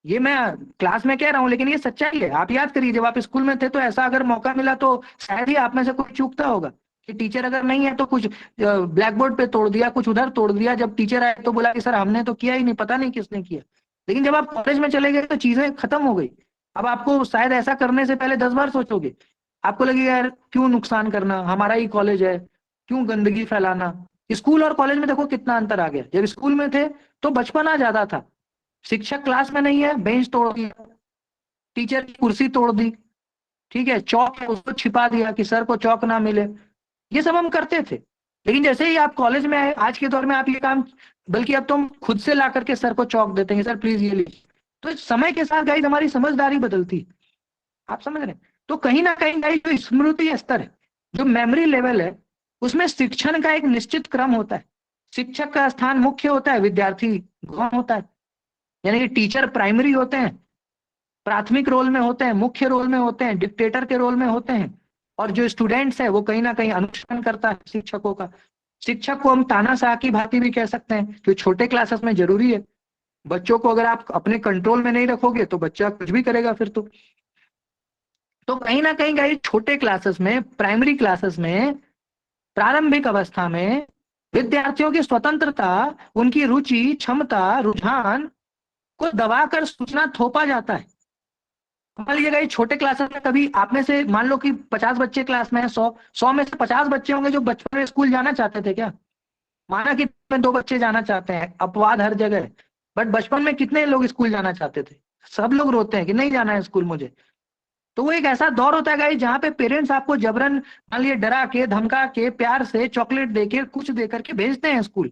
ये मैं क्लास में कह रहा हूँ, लेकिन ये सच्चाई है। आप याद करिए जब आप स्कूल में थे तो ऐसा अगर मौका मिला तो शायद ही आप में से कोई चूकता होगा कि टीचर अगर नहीं है तो कुछ ब्लैक बोर्ड पे तोड़ दिया, कुछ उधर तोड़ दिया, जब टीचर आए तो बोला कि सर हमने तो किया ही नहीं, पता नहीं किसने किया। लेकिन जब आप कॉलेज में चले गए तो चीजें खत्म हो गई। अब आपको शायद ऐसा करने से पहले 10 बार सोचोगे, आपको लगेगा यार क्यों नुकसान करना, हमारा ही कॉलेज है, क्यों गंदगी फैलाना। स्कूल और कॉलेज में देखो कितना अंतर आ गया। जब स्कूल में थे तो बचपना ज्यादा था, शिक्षक क्लास में नहीं है, बेंच तोड़ दिया, टीचर की कुर्सी तोड़ दी, ठीक है, चौक है उसको छिपा दिया कि सर को चौक ना मिले, ये सब हम करते थे। लेकिन जैसे ही आप कॉलेज में आए, आज के दौर में आप ये काम, बल्कि अब तुम खुद से ला करके सर को चौक देते हैं, सर प्लीज ये लीजिए। तो इस समय के साथ गाइस हमारी समझदारी बदलती है, आप समझ रहे हैं। तो कहीं ना कहीं गाइस जो स्मृति स्तर है, जो मेमोरी लेवल है, उसमें शिक्षण का एक निश्चित क्रम होता है। शिक्षक का स्थान मुख्य होता है, विद्यार्थी गौण होता है। यानी कि टीचर प्राइमरी होते हैं, प्राथमिक रोल में होते हैं, मुख्य रोल में होते हैं, डिक्टेटर के रोल में होते हैं, और जो स्टूडेंट्स है वो कहीं ना कहीं अनुसरण करता है शिक्षकों का। शिक्षक को हम तानाशाह की भांति भी कह सकते हैं, जो छोटे क्लासेस में जरूरी है। बच्चों को अगर आप अपने कंट्रोल में नहीं रखोगे तो बच्चा कुछ भी करेगा फिर तो कहीं ना कहीं गाइस छोटे क्लासेस में, प्राइमरी क्लासेस में, प्रारंभिक अवस्था में विद्यार्थियों की स्वतंत्रता, उनकी रुचि, क्षमता, रुझान को दबाकर सूचना थोपा जाता है। मान लीजिएगा ये छोटे क्लासेस में कभी आप में से, मान लो कि 50 बच्चे क्लास में है, 100 में से 50 बच्चे होंगे जो बचपन में स्कूल जाना चाहते थे क्या? माना कि 2 बच्चे जाना चाहते हैं, अपवाद हर जगह है, बट बचपन में कितने लोग स्कूल जाना चाहते थे? सब लोग रोते हैं कि नहीं जाना है स्कूल मुझे। तो वो एक ऐसा दौर होता है गाइस जहाँ पे पेरेंट्स आपको जबरन, मान लीजिए डरा के, धमका के, प्यार से चॉकलेट देके, कुछ दे करके भेजते हैं स्कूल।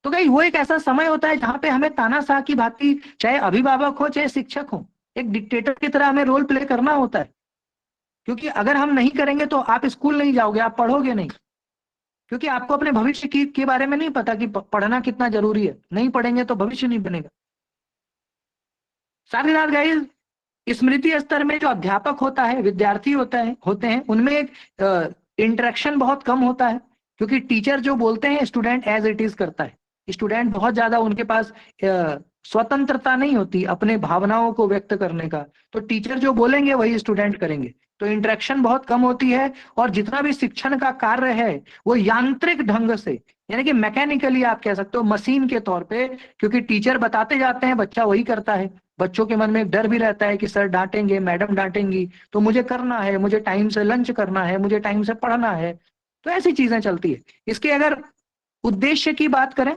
तो गाइस वो एक ऐसा समय होता है जहाँ पे हमें तानाशाह की भांति, चाहे अभिभावक हो चाहे शिक्षक हो, एक डिक्टेटर की तरह हमें रोल प्ले करना होता है। क्योंकि अगर हम नहीं करेंगे तो आप स्कूल नहीं जाओगे, आप पढ़ोगे नहीं, क्योंकि आपको अपने भविष्य के बारे में नहीं पता कि पढ़ना कितना जरूरी है। नहीं पढ़ेंगे तो भविष्य नहीं बनेगा। साथ ही साथ गाइस स्मृति स्तर में जो अध्यापक होता है, विद्यार्थी होते हैं, उनमें एक इंटरेक्शन बहुत कम होता है, क्योंकि टीचर जो बोलते हैं स्टूडेंट एज इट इज करता है। स्टूडेंट बहुत ज्यादा उनके पास स्वतंत्रता नहीं होती अपने भावनाओं को व्यक्त करने का, तो टीचर जो बोलेंगे वही स्टूडेंट करेंगे, तो इंटरेक्शन बहुत कम होती है। और जितना भी शिक्षण का कार्य है वो यांत्रिक ढंग से, यानी कि मैकेनिकली आप कह सकते हो, मशीन के तौर पे, क्योंकि टीचर बताते जाते हैं, बच्चा वही करता है। बच्चों के मन में एक डर भी रहता है कि सर डांटेंगे, मैडम डांटेंगी, तो मुझे करना है, मुझे टाइम से लंच करना है, मुझे टाइम से पढ़ना है। तो ऐसी चीजें चलती है। इसके अगर उद्देश्य की बात करें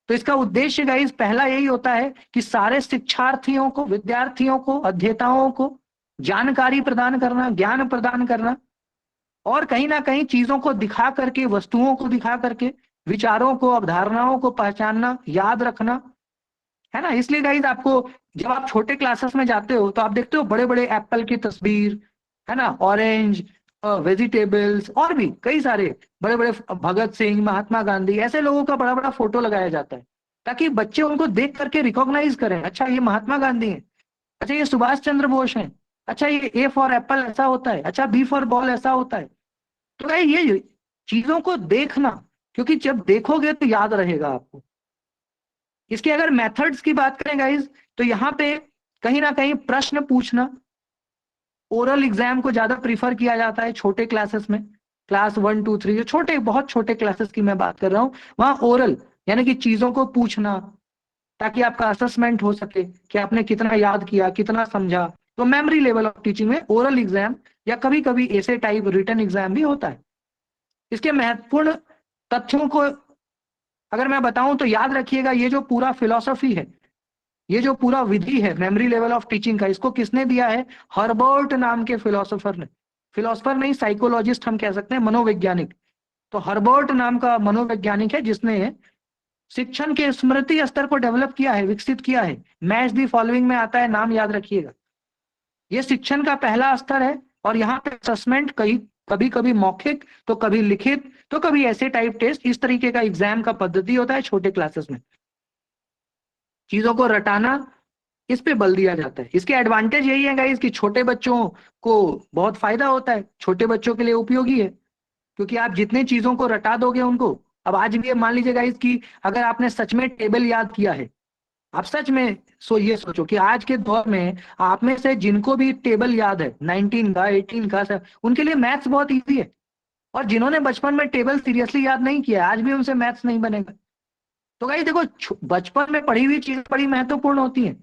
तो इसका उद्देश्य गाइस पहला यही होता है कि सारे शिक्षार्थियों को, विद्यार्थियों को, अध्येताओं को जानकारी प्रदान करना, ज्ञान प्रदान करना, और कहीं ना कहीं चीजों को दिखा करके, वस्तुओं को दिखा करके, विचारों को, अवधारणाओं को पहचानना, याद रखना, है ना। इसलिए गाइस आपको जब आप छोटे क्लासेस में जाते हो तो आप देखते हो बड़े बड़े एप्पल की तस्वीर, है ना, ऑरेंज, वेजिटेबल्स, और भी कई सारे बड़े बड़े भगत सिंह, महात्मा गांधी, ऐसे लोगों का बड़ा बड़ा फोटो लगाया जाता है, ताकि बच्चे उनको देख करके रिकॉग्नाइज करें, अच्छा ये महात्मा गांधी है, अच्छा ये सुभाष चंद्र बोस है, अच्छा ये ए फॉर एप्पल ऐसा होता है, अच्छा बी फॉर बॉल ऐसा होता है। तो भाई ये चीजों को देखना, क्योंकि जब देखोगे तो याद रहेगा आपको। इसके अगर मेथड्स की बात करें गाइज, तो यहाँ पे कहीं ना कहीं प्रश्न पूछना, ओरल एग्जाम को ज्यादा प्रीफर किया जाता है छोटे क्लासेस में। क्लास 1 2 3 जो छोटे, बहुत छोटे क्लासेस की मैं बात कर रहा हूँ, वहां ओरल यानी कि चीजों को पूछना, ताकि आपका असेसमेंट हो सके कि आपने कितना याद किया, कितना समझा। तो मेमोरी लेवल ऑफ टीचिंग में ओरल एग्जाम या कभी कभी ऐसे टाइप रिटन एग्जाम भी होता है। इसके महत्वपूर्ण तथ्यों को अगर मैं बताऊं तो याद रखिएगा, ये जो पूरा फिलॉसफी है, ये जो पूरा विधि है मेमोरी लेवल ऑफ टीचिंग का, इसको किसने दिया है? हर्बर्ट नाम के फिलोसोफर ने। फिलोसोफर नहीं, साइकोलॉजिस्ट हम कह सकते हैं, मनोवैज्ञानिक। तो हर्बर्ट नाम का मनोवैज्ञानिक है जिसने शिक्षण के स्मृति स्तर को डेवलप किया है, विकसित किया है। मैच दी फॉलोइंग में आता है, नाम याद रखिएगा। ये शिक्षण का पहला स्तर है, और यहाँ पे असेसमेंट कभी कभी मौखिक, तो कभी लिखित, तो कभी ऐसे टाइप टेस्ट, इस तरीके का एग्जाम का पद्धति होता है छोटे क्लासेस में। चीजों को रटाना, इस पे बल दिया जाता है। इसके एडवांटेज यही है गाइस कि छोटे बच्चों को बहुत फायदा होता है, छोटे बच्चों के लिए उपयोगी है, क्योंकि आप जितने चीजों को रटा दोगे उनको। अब आज भी मान लीजिए गाइस कि अगर आपने सच में टेबल याद किया है, आप सच में ये सोचो कि आज के दौर में आप में से जिनको भी टेबल याद है 19 का, 18 का, उनके लिए मैथ्स बहुत ईजी है। और जिन्होंने बचपन में टेबल सीरियसली याद नहीं किया, आज भी उनसे मैथ्स नहीं बनेगा। तो गाइस देखो, बचपन में पढ़ी हुई चीज बड़ी महत्वपूर्ण होती है।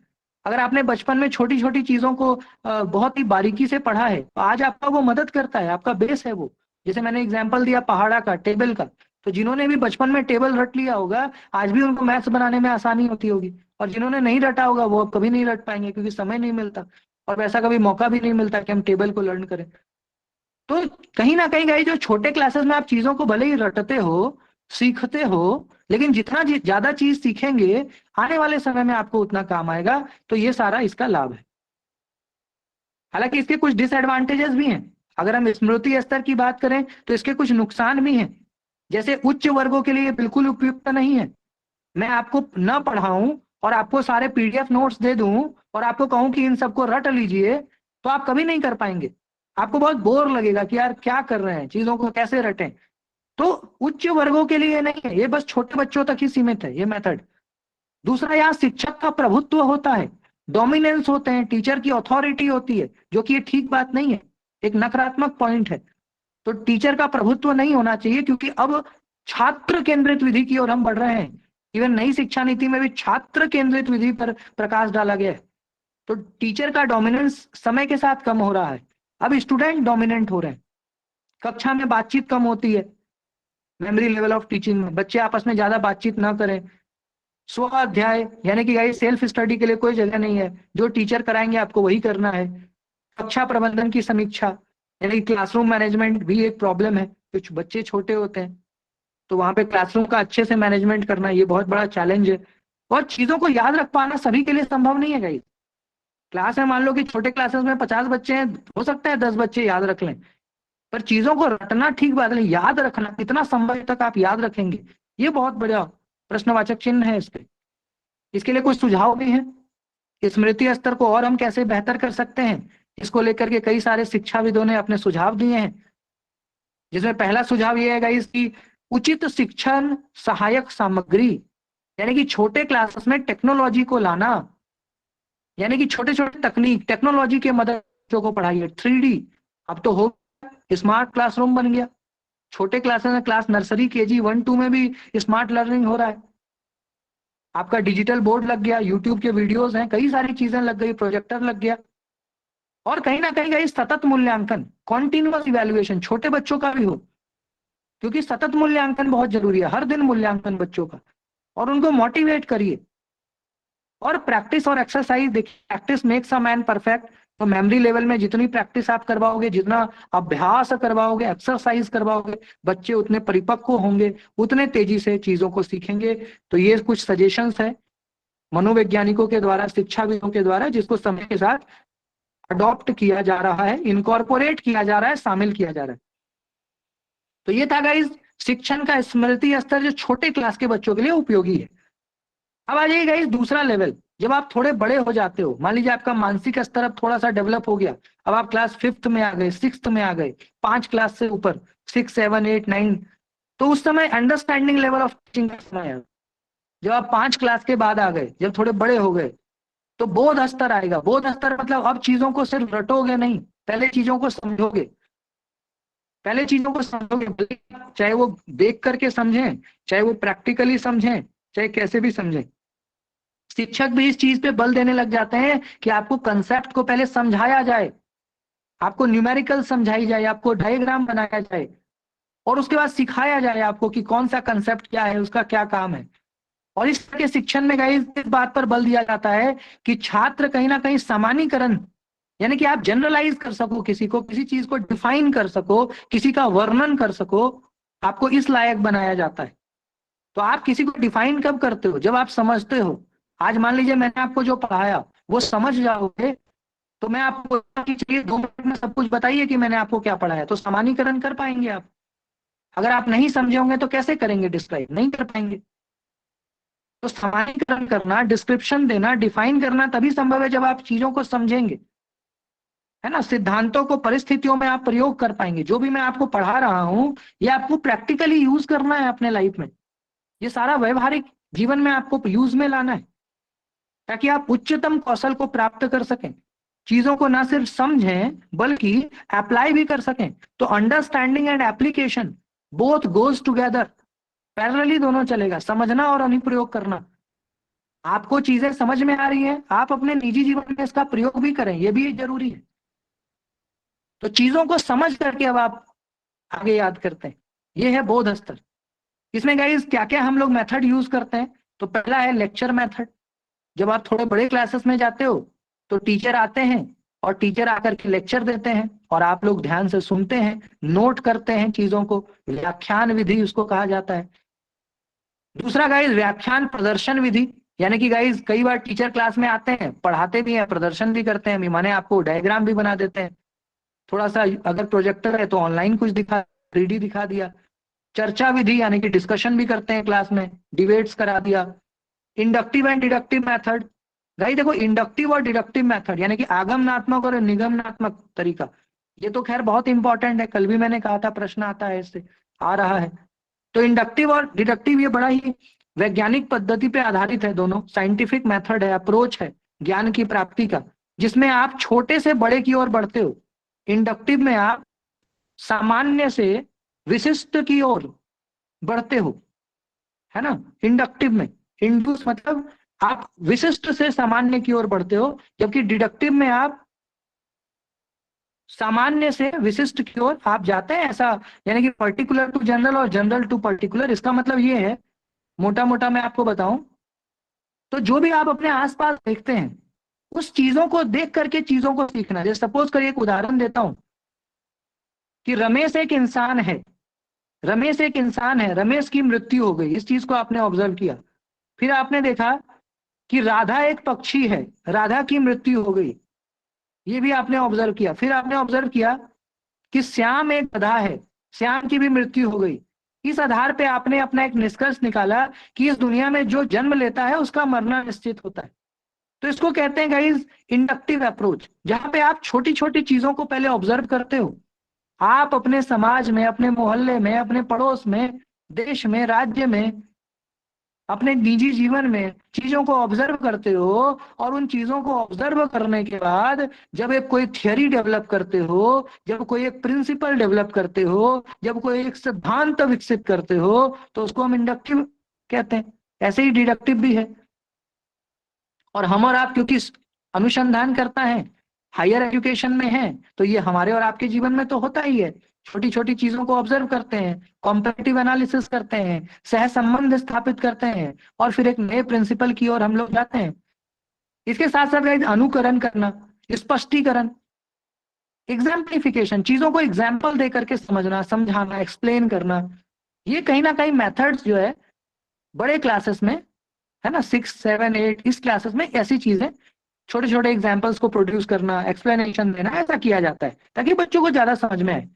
अगर आपने बचपन में छोटी छोटी चीजों को बहुत ही बारीकी से पढ़ा है, तो आज आपका वो मदद करता है, आपका बेस है वो। जैसे मैंने एग्जांपल दिया पहाड़ा का, टेबल का, तो जिन्होंने भी बचपन में टेबल रट लिया होगा, आज भी उनको मैथ्स बनाने में आसानी होती होगी। और जिन्होंने नहीं रटा होगा वो कभी नहीं रट पाएंगे, क्योंकि समय नहीं मिलता और वैसा कभी मौका भी नहीं मिलता कि हम टेबल को लर्न करें। तो कहीं ना कहीं गाइस, जो छोटे क्लासेस में आप चीजों को भले ही रटते हो, सीखते हो, लेकिन जितना ज्यादा चीज सीखेंगे, आने वाले समय में आपको उतना काम आएगा। तो ये सारा इसका लाभ है। हालांकि इसके कुछ डिसएडवांटेजेस भी हैं। अगर हम स्मृति स्तर की बात करें तो इसके कुछ नुकसान भी हैं। जैसे उच्च वर्गों के लिए बिल्कुल उपयुक्त नहीं है। मैं आपको न पढ़ाऊं और आपको सारे पीडीएफ नोट्स दे दूं और आपको कहूं कि इन सबको रट लीजिए, तो आप कभी नहीं कर पाएंगे। आपको बहुत बोर लगेगा कि यार क्या कर रहे हैं, चीजों को कैसे रटें। तो उच्च वर्गों के लिए नहीं है, ये बस छोटे बच्चों तक ही सीमित है ये मेथड। दूसरा, यहाँ शिक्षक का प्रभुत्व होता है, डोमिनेंस होते हैं, टीचर की अथॉरिटी होती है, जो कि ये ठीक बात नहीं है, एक नकारात्मक पॉइंट है। तो टीचर का प्रभुत्व नहीं होना चाहिए, क्योंकि अब छात्र केंद्रित विधि की ओर हम बढ़ रहे हैं। इवन नई शिक्षा नीति में भी छात्र केंद्रित विधि पर प्रकाश डाला गया है। तो टीचर का डोमिनेंस समय के साथ कम हो रहा है, अब स्टूडेंट डोमिनेंट हो रहे हैं। कक्षा में बातचीत कम होती है। मेमोरी लेवल ऑफ टीचिंग में बच्चे आपस में ज्यादा बातचीत ना करें। स्वाध्याय यानी कि गाइस सेल्फ स्टडी के लिए कोई जगह नहीं है, जो टीचर कराएंगे आपको वही करना है। कक्षा प्रबंधन की समीक्षा यानी क्लासरूम मैनेजमेंट भी एक प्रॉब्लम है। कुछ बच्चे छोटे होते हैं, तो वहां पे क्लासरूम का अच्छे से मैनेजमेंट करना ये बहुत बड़ा चैलेंज है। और चीजों को याद रख पाना सभी के लिए संभव नहीं है गाइस। क्लास में मान लो कि छोटे क्लासेस में 50 बच्चे हैं, हो सकता है 10 बच्चे याद रख लें, पर चीजों को रटना ठीक बात नहीं, याद रखना कितना संभव तक आप याद रखेंगे, ये बहुत बड़ा प्रश्नवाचक चिन्ह है इस पे। इसके लिए कुछ सुझाव भी हैं। स्मृति स्तर को और हम कैसे बेहतर कर सकते हैं, इसको लेकर के कई सारे शिक्षाविदों ने अपने सुझाव दिए हैं। जिसमें पहला सुझाव ये है गाइस कि उचित शिक्षण सहायक सामग्री यानी कि छोटे क्लासेस में टेक्नोलॉजी को लाना, यानी कि छोटे छोटे तकनीक टेक्नोलॉजी के मदद बच्चों को पढ़ाइए। 3D अब तो हो, स्मार्ट क्लासरूम बन गया। छोटे क्लासेस में, क्लास नर्सरी KG 1 2 में भी स्मार्ट लर्निंग हो रहा है। आपका डिजिटल बोर्ड लग गया, यूट्यूब के वीडियोस हैं, कई सारी चीजें लग गई, प्रोजेक्टर लग गया। और कहीं ना कहीं सतत मूल्यांकन, कॉन्टिन्यूअस इवैल्यूएशन छोटे बच्चों का भी हो, क्योंकि सतत मूल्यांकन बहुत जरूरी है, हर दिन मूल्यांकन बच्चों का। और उनको मोटिवेट करिए। और प्रैक्टिस और एक्सरसाइज, देखिए practice makes a man perfect. तो मेमोरी लेवल में जितनी प्रैक्टिस आप करवाओगे, जितना अभ्यास करवाओगे, एक्सरसाइज करवाओगे, बच्चे उतने परिपक्व होंगे, उतने तेजी से चीजों को सीखेंगे। तो ये कुछ सजेशंस है मनोवैज्ञानिकों के द्वारा, शिक्षाविदों के द्वारा, जिसको समय के साथ अडॉप्ट किया जा रहा है, इनकॉर्पोरेट किया जा रहा है, शामिल किया जा रहा है। तो ये था गाइस शिक्षण का स्मृति स्तर जो छोटे क्लास के बच्चों के लिए उपयोगी है। अब आ जाइए गाइस दूसरा लेवल, जब आप थोड़े बड़े हो जाते हो, मान लीजिए आपका मानसिक स्तर अब थोड़ा सा डेवलप हो गया, अब आप क्लास 5th में आ गए, 6th में आ गए, 5 क्लास से ऊपर, 6 7 8 9, तो उस समय अंडरस्टैंडिंग लेवल ऑफ टीचिंग का समय है। जब आप 5 क्लास के बाद आ गए, जब थोड़े बड़े हो गए, तो बोध स्तर आएगा। बोध स्तर मतलब अब चीजों को सिर्फ रटोगे नहीं, पहले चीजों को समझोगे, पहले चीजों को समझोगे, चाहे वो देख करके समझें, चाहे वो प्रैक्टिकली समझें, चाहे कैसे भी समझें। शिक्षक भी इस चीज पे बल देने लग जाते हैं कि आपको कंसेप्ट को पहले समझाया जाए, आपको न्यूमेरिकल समझाई जाए, आपको डायग्राम बनाया जाए, और उसके बाद सिखाया जाए आपको कि कौन सा कंसेप्ट क्या है, उसका क्या काम है। और इस तरह के शिक्षण में गाइस इस बात पर बल दिया जाता है कि छात्र कहीं ना कहीं सामान्यीकरण, यानी कि आप जनरलाइज कर सको, किसी को, किसी चीज को डिफाइन कर सको, किसी का वर्णन कर सको, आपको इस लायक बनाया जाता है। तो आप किसी को डिफाइन कब करते हो? जब आप समझते हो। आज मान लीजिए मैंने आपको जो पढ़ाया वो समझ जाओगे, तो मैं आपको कि चलिए 2 मिनट में सब कुछ बताइए कि मैंने आपको क्या पढ़ाया, तो सामान्यीकरण कर पाएंगे आप। अगर आप नहीं समझे होंगे तो कैसे करेंगे डिस्क्राइब? नहीं कर पाएंगे। तो सामान्यीकरण करना, डिस्क्रिप्शन देना, डिफाइन करना तभी संभव है जब आप चीजों को समझेंगे, है ना। सिद्धांतों को परिस्थितियों में आप प्रयोग कर पाएंगे। जो भी मैं आपको पढ़ा रहा हूं ये आपको प्रैक्टिकली यूज करना है अपने लाइफ में, ये सारा व्यवहारिक जीवन में आपको यूज में लाना है, ताकि आप उच्चतम कौशल को प्राप्त कर सकें, चीजों को ना सिर्फ समझें बल्कि अप्लाई भी कर सकें। तो understanding and application both goes together, parallelly दोनों चलेगा, समझना और अनुप्रयोग करना। आपको चीजें समझ में आ रही हैं, आप अपने निजी जीवन में इसका प्रयोग भी करें, ये भी जरूरी है। तो चीजों को समझ करके अब आप आगे याद करते हैं, ये है बोध स्तर। इसमें गाइस क्या क्या हम लोग मेथड यूज करते हैं? तो पहला है लेक्चर मेथड। जब आप थोड़े बड़े क्लासेस में जाते हो तो टीचर आते हैं और टीचर आकर के लेक्चर देते हैं और आप लोग ध्यान से सुनते हैं, नोट करते हैं चीजों को, व्याख्यान विधि उसको कहा जाता है। दूसरा गाइस व्याख्यान प्रदर्शन विधि, यानी कि गाइस कई बार टीचर क्लास में आते हैं, पढ़ाते भी हैं, प्रदर्शन भी करते हैं, माने आपको डायग्राम भी बना देते हैं, थोड़ा सा अगर प्रोजेक्टर है तो ऑनलाइन कुछ दिखा, 3D दिखा दिया। चर्चा विधि यानी कि डिस्कशन भी करते हैं क्लास में, डिबेट्स करा दिया। Inductive and deductive method, guys देखो इंडक्टिव और डिडक्टिव मेथड यानी कि आगमनात्मक और निगमनात्मक तरीका, ये तो खैर बहुत इंपॉर्टेंट है, कल भी मैंने कहा था प्रश्न आता है इससे, आ रहा है। तो इंडक्टिव और डिडक्टिव ये बड़ा ही वैज्ञानिक पद्धति पे आधारित है, दोनों साइंटिफिक मेथड है, अप्रोच है ज्ञान की प्राप्ति का, जिसमें आप छोटे से बड़े की ओर बढ़ते हो। इंडक्टिव में आप सामान्य से विशिष्ट की ओर बढ़ते हो, है ना। इंडक्टिव में इंडूस मतलब आप विशिष्ट से सामान्य की ओर बढ़ते हो, जबकि डिडक्टिव में आप सामान्य से विशिष्ट की ओर आप जाते हैं, ऐसा यानी कि पर्टिकुलर टू जनरल और जनरल टू पर्टिकुलर। इसका मतलब ये है, मोटा मोटा मैं आपको बताऊं तो जो भी आप अपने आसपास देखते हैं उस चीजों को देख करके चीजों को सीखना। जैसे सपोज करिए, एक उदाहरण देता हूं कि रमेश एक इंसान है, रमेश एक इंसान है, रमेश की मृत्यु हो गई, इस चीज को आपने ऑब्जर्व किया। फिर आपने देखा कि राधा एक पक्षी है, राधा की मृत्यु हो गई, ये भी आपने ऑब्जर्व किया। फिर आपने ऑब्जर्व किया कि श्याम एक गधा है, श्याम की भी मृत्यु हो गई। इस आधार पे आपने अपना एक निष्कर्ष निकाला कि इस दुनिया में जो जन्म लेता है उसका मरना निश्चित होता है। तो इसको कहते हैं गाइस इंडक्टिव अप्रोच, जहां पे आप छोटी छोटी चीजों को पहले ऑब्जर्व करते हो। आप अपने समाज में, अपने मोहल्ले में, अपने पड़ोस में, देश में, राज्य में अपने निजी जीवन में चीजों को ऑब्जर्व करते हो, और उन चीजों को ऑब्जर्व करने के बाद जब एक कोई थियरी डेवलप करते हो, जब कोई एक प्रिंसिपल डेवलप करते हो, जब कोई एक सिद्धांत विकसित करते हो, तो उसको हम इंडक्टिव कहते हैं। ऐसे ही डिडक्टिव भी है। और हम और आप क्योंकि अनुसंधान करता है, हायर एजुकेशन में है, तो ये हमारे और आपके जीवन में तो होता ही है। छोटी छोटी चीजों को ऑब्जर्व करते हैं, कॉम्पेरेटिव एनालिसिस करते हैं, सह संबंध स्थापित करते हैं, और फिर एक नए प्रिंसिपल की ओर हम लोग जाते हैं। इसके साथ साथ अनुकरण करना, स्पष्टीकरण, एग्जाम्पलिफिकेशन, चीजों को एग्जाम्पल दे करके समझना, समझाना, एक्सप्लेन करना, ये कहीं ना कहीं मेथड्स जो है बड़े क्लासेस में है ना, 6, 7, 8 इस क्लासेस में ऐसी चीजें, छोटे छोटे एग्जाम्पल्स को प्रोड्यूस करना, एक्सप्लेनेशन देना, ऐसा किया जाता है ताकि बच्चों को ज्यादा समझ में आए।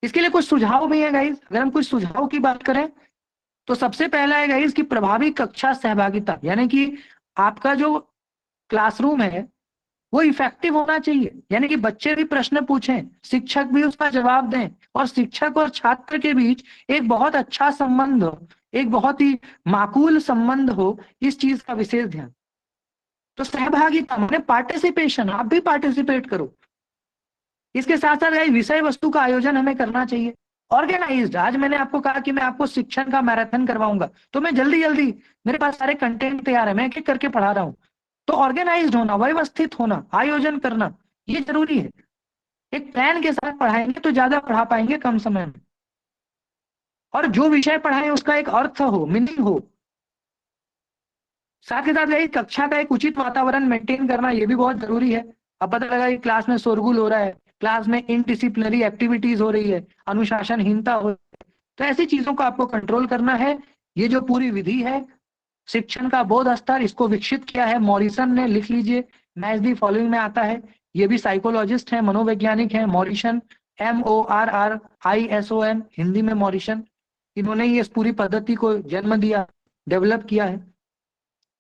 इसके लिए कुछ सुझाव भी है गाइस। अगर हम कुछ सुझाव की बात करें तो सबसे पहला है गाइस कि प्रभावी कक्षा सहभागिता, यानी कि आपका जो क्लासरूम है वो इफेक्टिव होना चाहिए, यानी कि बच्चे भी प्रश्न पूछें, शिक्षक भी उसका जवाब दें, और शिक्षक और छात्र के बीच एक बहुत अच्छा संबंध हो, एक बहुत ही माकूल संबंध हो, इस चीज का विशेष ध्यान। तो सहभागिता माने पार्टिसिपेशन, आप भी पार्टिसिपेट करो। इसके साथ साथ विषय वस्तु का आयोजन हमें करना चाहिए, ऑर्गेनाइज्ड। आज मैंने आपको कहा कि मैं आपको शिक्षण का मैराथन करवाऊंगा, तो मैं जल्दी जल्दी, मेरे पास सारे कंटेंट तैयार है, मैं एक एक करके पढ़ा रहा हूँ। तो ऑर्गेनाइज्ड होना, व्यवस्थित होना, आयोजन करना, ये जरूरी है। एक प्लान के साथ पढ़ाएंगे तो ज्यादा पढ़ा पाएंगे कम समय में, और जो विषय पढ़ाएं उसका एक अर्थ हो, मीनिंग हो। साथ ही साथ कक्षा का एक उचित वातावरण मेंटेन करना, ये भी बहुत जरूरी है। अब पता लगा कि क्लास में शोरगुल हो रहा है, क्लास में इनडिसिप्लिनरी एक्टिविटीज हो रही है, अनुशासनहीनता हो रही है, तो ऐसी चीजों को आपको कंट्रोल करना है। ये जो पूरी विधि है शिक्षण का बोध स्तर, इसको विकसित किया है मॉरिसन ने, लिख लीजिए, मैच दी फॉलोइंग में आता है। ये भी साइकोलॉजिस्ट है, मनोवैज्ञानिक है, मॉरिसन, MORRISON, हिंदी में मॉरिसन। इन्होंने ये इस पूरी पद्धति को जन्म दिया, डेवलप किया है।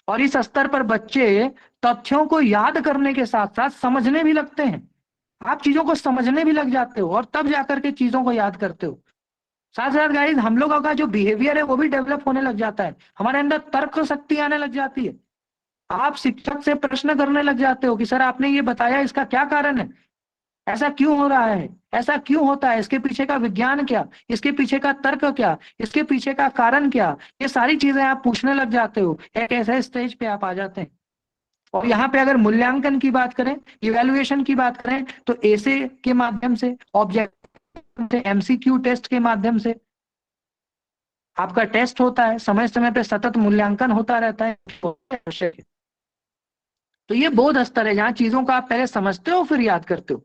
और इस स्तर पर बच्चे तथ्यों को याद करने के साथ साथ समझने भी लगते हैं। आप चीजों को समझने भी लग जाते हो और तब जाकर के चीजों को याद करते हो। साथ साथ गाइस हम लोगों का जो बिहेवियर है वो भी डेवलप होने लग जाता है, हमारे अंदर तर्क शक्ति आने लग जाती है। आप शिक्षक से प्रश्न करने लग जाते हो कि सर आपने ये बताया, इसका क्या कारण है, ऐसा क्यों हो रहा है, ऐसा क्यों होता है, इसके पीछे का विज्ञान क्या, इसके पीछे का तर्क क्या, इसके पीछे का कारण क्या, ये सारी चीजें आप पूछने लग जाते हो। एक ऐसे स्टेज पे आप आ जाते हैं। और यहाँ पे अगर मूल्यांकन की बात करें, इवेल्युएशन की बात करें, तो ऐसे के माध्यम से, ऑब्जेक्टिव, MCQ टेस्ट के माध्यम से आपका टेस्ट होता है, समय समय पे सतत मूल्यांकन होता रहता है। तो ये बोध स्तर है, जहाँ चीजों को आप पहले समझते हो फिर याद करते हो।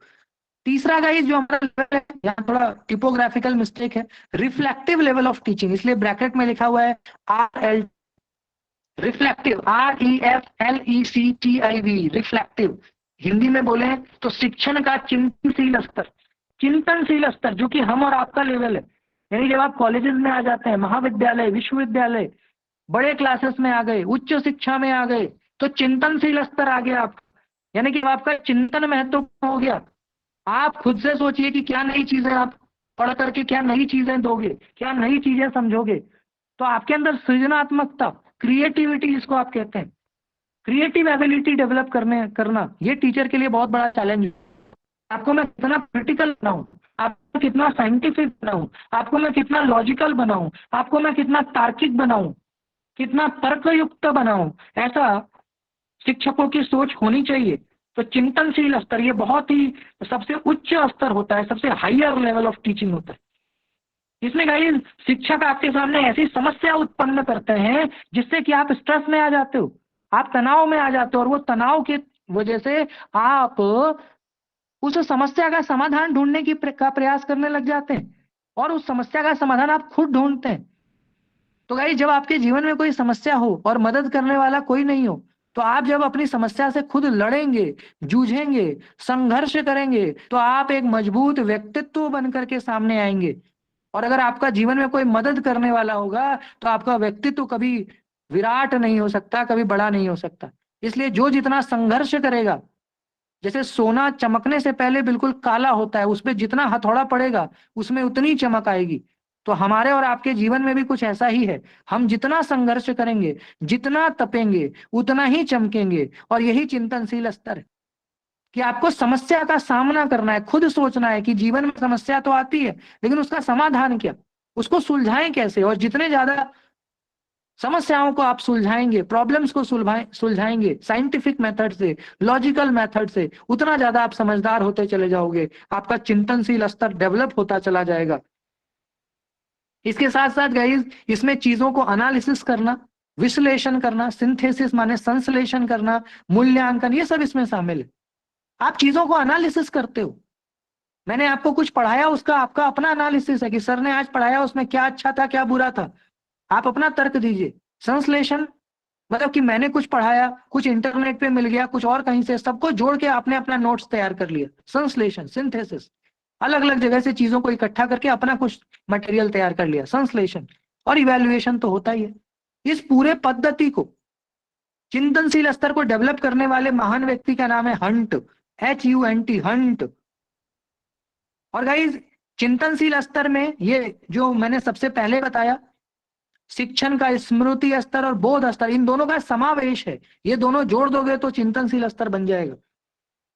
तीसरा गाइस जो हमारा लेवल है, यहाँ थोड़ा टिपोग्राफिकल मिस्टेक है, रिफ्लेक्टिव लेवल ऑफ टीचिंग, इसलिए ब्रैकेट में लिखा हुआ है RL, reflective, REFLECTIV, reflective. Hindi में बोले तो शिक्षण का चिंतनशील स्तर, चिंतनशील स्तर, जो कि हम और आपका लेवल है। यानी जब आप कॉलेजेस में आ जाते हैं, महाविद्यालय, विश्वविद्यालय, बड़े क्लासेस में आ गए, उच्च शिक्षा में आ गए, तो चिंतनशील स्तर आ गया आपका, यानी कि आपका चिंतन महत्वपूर्ण हो गया। आप खुद से सोचिए कि क्या नई चीजें आप पढ़ करके, क्या नई चीजें दोगे, क्या नई चीजें समझोगे। तो आपके अंदर सृजनात्मकता, क्रिएटिविटी जिसको आप कहते हैं, क्रिएटिव एबिलिटी डेवलप करना, ये टीचर के लिए बहुत बड़ा चैलेंज है। आपको मैं कितना क्रिटिकल बनाऊं, आपको कितना साइंटिफिक बनाऊं, आपको मैं कितना लॉजिकल बनाऊं, आपको मैं कितना तार्किक बनाऊं, कितना तर्कयुक्त बनाऊं, ऐसा शिक्षकों की सोच होनी चाहिए। तो चिंतनशील स्तर ये बहुत ही सबसे उच्च स्तर होता है, सबसे हायर लेवल ऑफ टीचिंग होता है। इसमें गाइस शिक्षक आपके सामने ऐसी समस्या उत्पन्न करते हैं जिससे कि आप स्ट्रेस में आ जाते हो, आप तनाव में आ जाते हो, और वो तनाव की वजह से आप उस समस्या का समाधान ढूंढने का प्रयास करने लग जाते हैं, और उस समस्या का समाधान आप खुद ढूंढते हैं। तो गाइस जब आपके जीवन में कोई समस्या हो और मदद करने वाला कोई नहीं हो, तो आप जब अपनी समस्या से खुद लड़ेंगे, जूझेंगे, संघर्ष करेंगे, तो आप एक मजबूत व्यक्तित्व बनकर के सामने आएंगे। और अगर आपका जीवन में कोई मदद करने वाला होगा तो आपका व्यक्तित्व कभी विराट नहीं हो सकता, कभी बड़ा नहीं हो सकता। इसलिए जो जितना संघर्ष करेगा, जैसे सोना चमकने से पहले बिल्कुल काला होता है, उसमें जितना हथौड़ा पड़ेगा उसमें उतनी चमक आएगी। तो हमारे और आपके जीवन में भी कुछ ऐसा ही है। हम जितना संघर्ष करेंगे, जितना तपेंगे, उतना ही चमकेंगे। और यही चिंतनशील स्तर है कि आपको समस्या का सामना करना है, खुद सोचना है कि जीवन में समस्या तो आती है, लेकिन उसका समाधान क्या, उसको सुलझाएं कैसे। और जितने ज्यादा समस्याओं को आप सुलझाएंगे, प्रॉब्लम्स को सुलझाएंगे साइंटिफिक मेथड से, लॉजिकल मेथड से, उतना ज्यादा आप समझदार होते चले जाओगे, आपका चिंतनशील स्तर डेवलप होता चला जाएगा। इसके साथ साथ गाइस, इसमें चीजों को एनालिसिस करना, विश्लेषण करना, सिंथेसिस माने संश्लेषण करना, मूल्यांकन, ये सब इसमें शामिल है। आप चीजों को एनालिसिस करते हो। मैंने आपको कुछ पढ़ाया, उसका आपका अपना एनालिसिस है कि सर ने आज पढ़ाया उसमें क्या अच्छा था क्या बुरा था, आप अपना तर्क दीजिए। संश्लेषण मतलब कि मैंने कुछ पढ़ाया, कुछ इंटरनेट पे मिल गया, कुछ और कहीं से, सबको जोड़ के आपने अपना नोट्स तैयार कर लिया। संश्लेषण, सिंथेसिस, अलग अलग जगह से चीजों को इकट्ठा करके अपना कुछ मटेरियल तैयार कर लिया, संश्लेषण। और इवैल्यूएशन तो होता ही है। इस पूरे पद्धति को, चिंतनशील स्तर को डेवलप करने वाले महान व्यक्ति का नाम है हंट, HUNT, हंट। और गाइज, चिंतनशील स्तर में ये जो मैंने सबसे पहले बताया, शिक्षण का स्मृति स्तर और बोध स्तर, इन दोनों का समावेश है। ये दोनों जोड़ दोगे तो चिंतनशील स्तर बन जाएगा।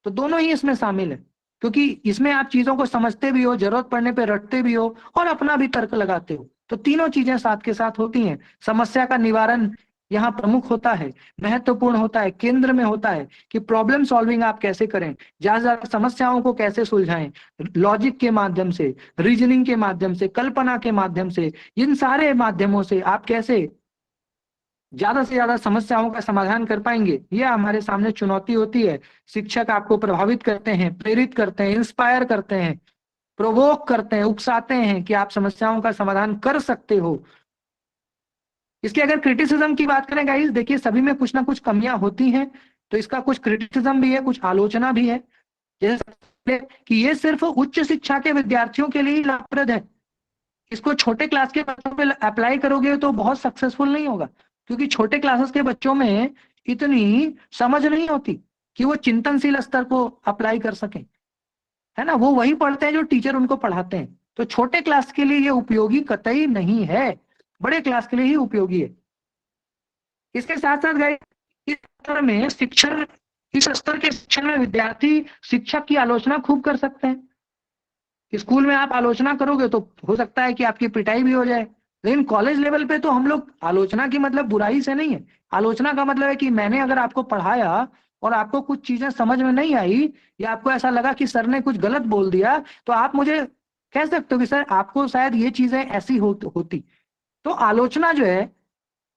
तो दोनों ही इसमें शामिल है, क्योंकि इसमें आप चीजों को समझते भी हो, जरूरत पड़ने पे रटते भी हो और अपना भी तर्क लगाते हो। तो तीनों चीजें साथ के साथ होती हैं। समस्या का निवारण यहाँ प्रमुख होता है, महत्वपूर्ण होता है, केंद्र में होता है कि प्रॉब्लम सॉल्विंग आप कैसे करें, ज्यादा समस्याओं को कैसे सुलझाएं, लॉजिक के माध्यम से, रीजनिंग के माध्यम से, कल्पना के माध्यम से, इन सारे माध्यमों से आप कैसे ज्यादा से ज्यादा समस्याओं का समाधान कर पाएंगे। यह हमारे सामने चुनौती होती है। शिक्षक आपको प्रभावित करते हैं, प्रेरित करते हैं, इंस्पायर करते हैं, प्रोवोक करते हैं, उकसाते हैं कि आप समस्याओं का समाधान कर सकते हो। इसके अगर क्रिटिसिज्म की बात करें गाइस, देखिए सभी में कुछ ना कुछ कमियां होती हैं, तो इसका कुछ क्रिटिसिज्म भी है, कुछ आलोचना भी है। जैसे कि ये सिर्फ उच्च शिक्षा के विद्यार्थियों के लिए ही लाभप्रद है, इसको छोटे क्लास के बच्चों पे अप्लाई करोगे तो बहुत सक्सेसफुल नहीं होगा, क्योंकि छोटे क्लासेस के बच्चों में इतनी समझ नहीं होती कि वो चिंतनशील स्तर को अप्लाई कर सकें, है ना। वो वही पढ़ते हैं जो टीचर उनको पढ़ाते हैं। तो छोटे क्लास के लिए ये उपयोगी कतई नहीं है, बड़े क्लास के लिए ही उपयोगी है। इसके साथ साथ गाइस, इस स्तर में शिक्षण, इस स्तर के शिक्षण में विद्यार्थी शिक्षक की आलोचना खूब कर सकते हैं। स्कूल में आप आलोचना करोगे तो हो सकता है कि आपकी पिटाई भी हो जाए, लेकिन कॉलेज लेवल पे तो हम लोग आलोचना की मतलब बुराई से नहीं है। आलोचना का मतलब है कि मैंने अगर आपको पढ़ाया और आपको कुछ चीजें समझ में नहीं आई, या आपको ऐसा लगा कि सर ने कुछ गलत बोल दिया, तो आप मुझे कह सकते हो कि सर आपको शायद ये चीजें ऐसी होती। तो आलोचना जो है,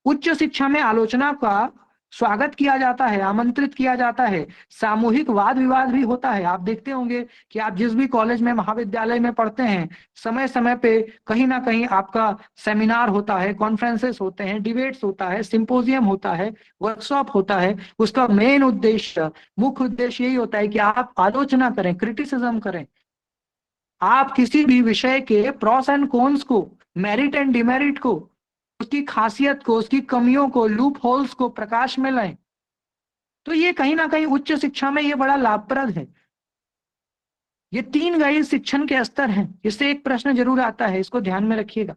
उच्च शिक्षा में आलोचना का स्वागत किया जाता है, आमंत्रित किया जाता है। सामूहिक वाद विवाद भी होता है। आप देखते होंगे कि आप जिस भी कॉलेज में, महाविद्यालय में पढ़ते हैं, समय समय पे कहीं ना कहीं आपका सेमिनार होता है, कॉन्फ्रेंसेस होते हैं, डिबेट्स होता है, सिंपोजियम होता है, वर्कशॉप होता है। उसका मेन उद्देश्य, मुख्य उद्देश्य यही होता है कि आप आलोचना करें, क्रिटिसिज्म करें। आप किसी भी विषय के प्रॉस एंड कॉन्स को, मेरिट एंड डिमेरिट को, उसकी खासियत को, उसकी कमियों को, लूप होल्स को प्रकाश में लाएं। तो ये कहीं ना कहीं उच्च शिक्षा में ये बड़ा लाभप्रद है। ये तीन गाइस शिक्षण के स्तर हैं। इससे एक प्रश्न जरूर आता है, इसको ध्यान में रखिएगा।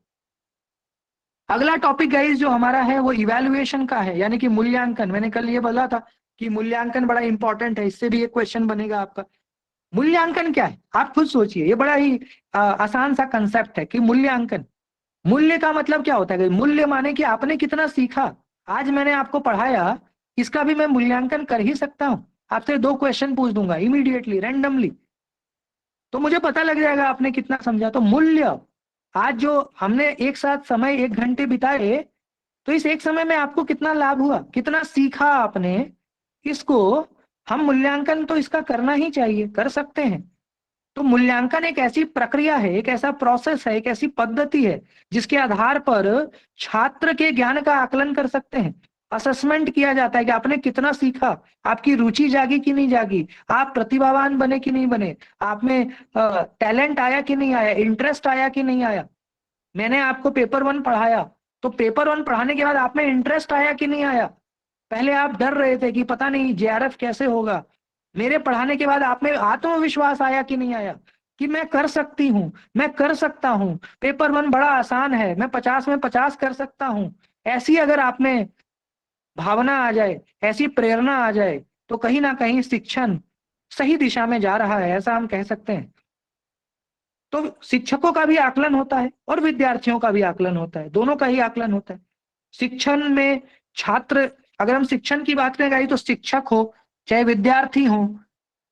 अगला टॉपिक गाइस जो हमारा है वो इवैल्यूएशन का है, यानी कि मूल्यांकन। मैंने कल ये बोला था कि मूल्यांकन बड़ा इंपॉर्टेंट है, इससे भी एक क्वेश्चन बनेगा आपका। मूल्यांकन क्या है, आप खुद सोचिए। ये बड़ा ही आसान सा कंसेप्ट है कि मूल्यांकन, मूल्य का मतलब क्या होता है। मूल्य माने कि आपने कितना सीखा। आज मैंने आपको पढ़ाया, इसका भी मैं मूल्यांकन कर ही सकता हूं। आपसे 2 क्वेश्चन पूछ दूंगा इमीडिएटली, रैंडमली, तो मुझे पता लग जाएगा आपने कितना समझा। तो मूल्य, आज जो हमने एक साथ समय 1 घंटे बिताए, तो इस एक समय में आपको कितना लाभ हुआ, कितना सीखा आपने, इसको हम मूल्यांकन तो इसका करना ही चाहिए, कर सकते हैं। तो मूल्यांकन एक ऐसी प्रक्रिया है, एक ऐसा प्रोसेस है, एक ऐसी पद्धति है जिसके आधार पर छात्र के ज्ञान का आकलन कर सकते हैं। असेसमेंट किया जाता है कि आपने कितना सीखा, आपकी रुचि जागी कि नहीं जागी, आप प्रतिभावान बने कि नहीं बने, आप में टैलेंट आया कि नहीं आया, इंटरेस्ट आया कि नहीं आया। मैंने आपको पेपर 1 पढ़ाया, तो पेपर 1 पढ़ाने के बाद आप में इंटरेस्ट आया कि नहीं आया। पहले आप डर रहे थे कि पता नहीं JRF कैसे होगा, मेरे पढ़ाने के बाद आप में आत्मविश्वास आया कि नहीं आया। कि मैं कर सकती हूँ, मैं कर सकता हूँ, पेपर 1 बड़ा आसान है, मैं 50 में 50 कर सकता हूँ, ऐसी अगर आप में भावना आ जाए, ऐसी प्रेरणा आ जाए, तो कहीं ना कहीं शिक्षण सही दिशा में जा रहा है, ऐसा हम कह सकते हैं। तो शिक्षकों का भी आकलन होता है और विद्यार्थियों का भी आकलन होता है, दोनों का ही आकलन होता है। शिक्षण में छात्र, अगर हम शिक्षण की बात करें गाइस, तो शिक्षक हो चाहे विद्यार्थी हो,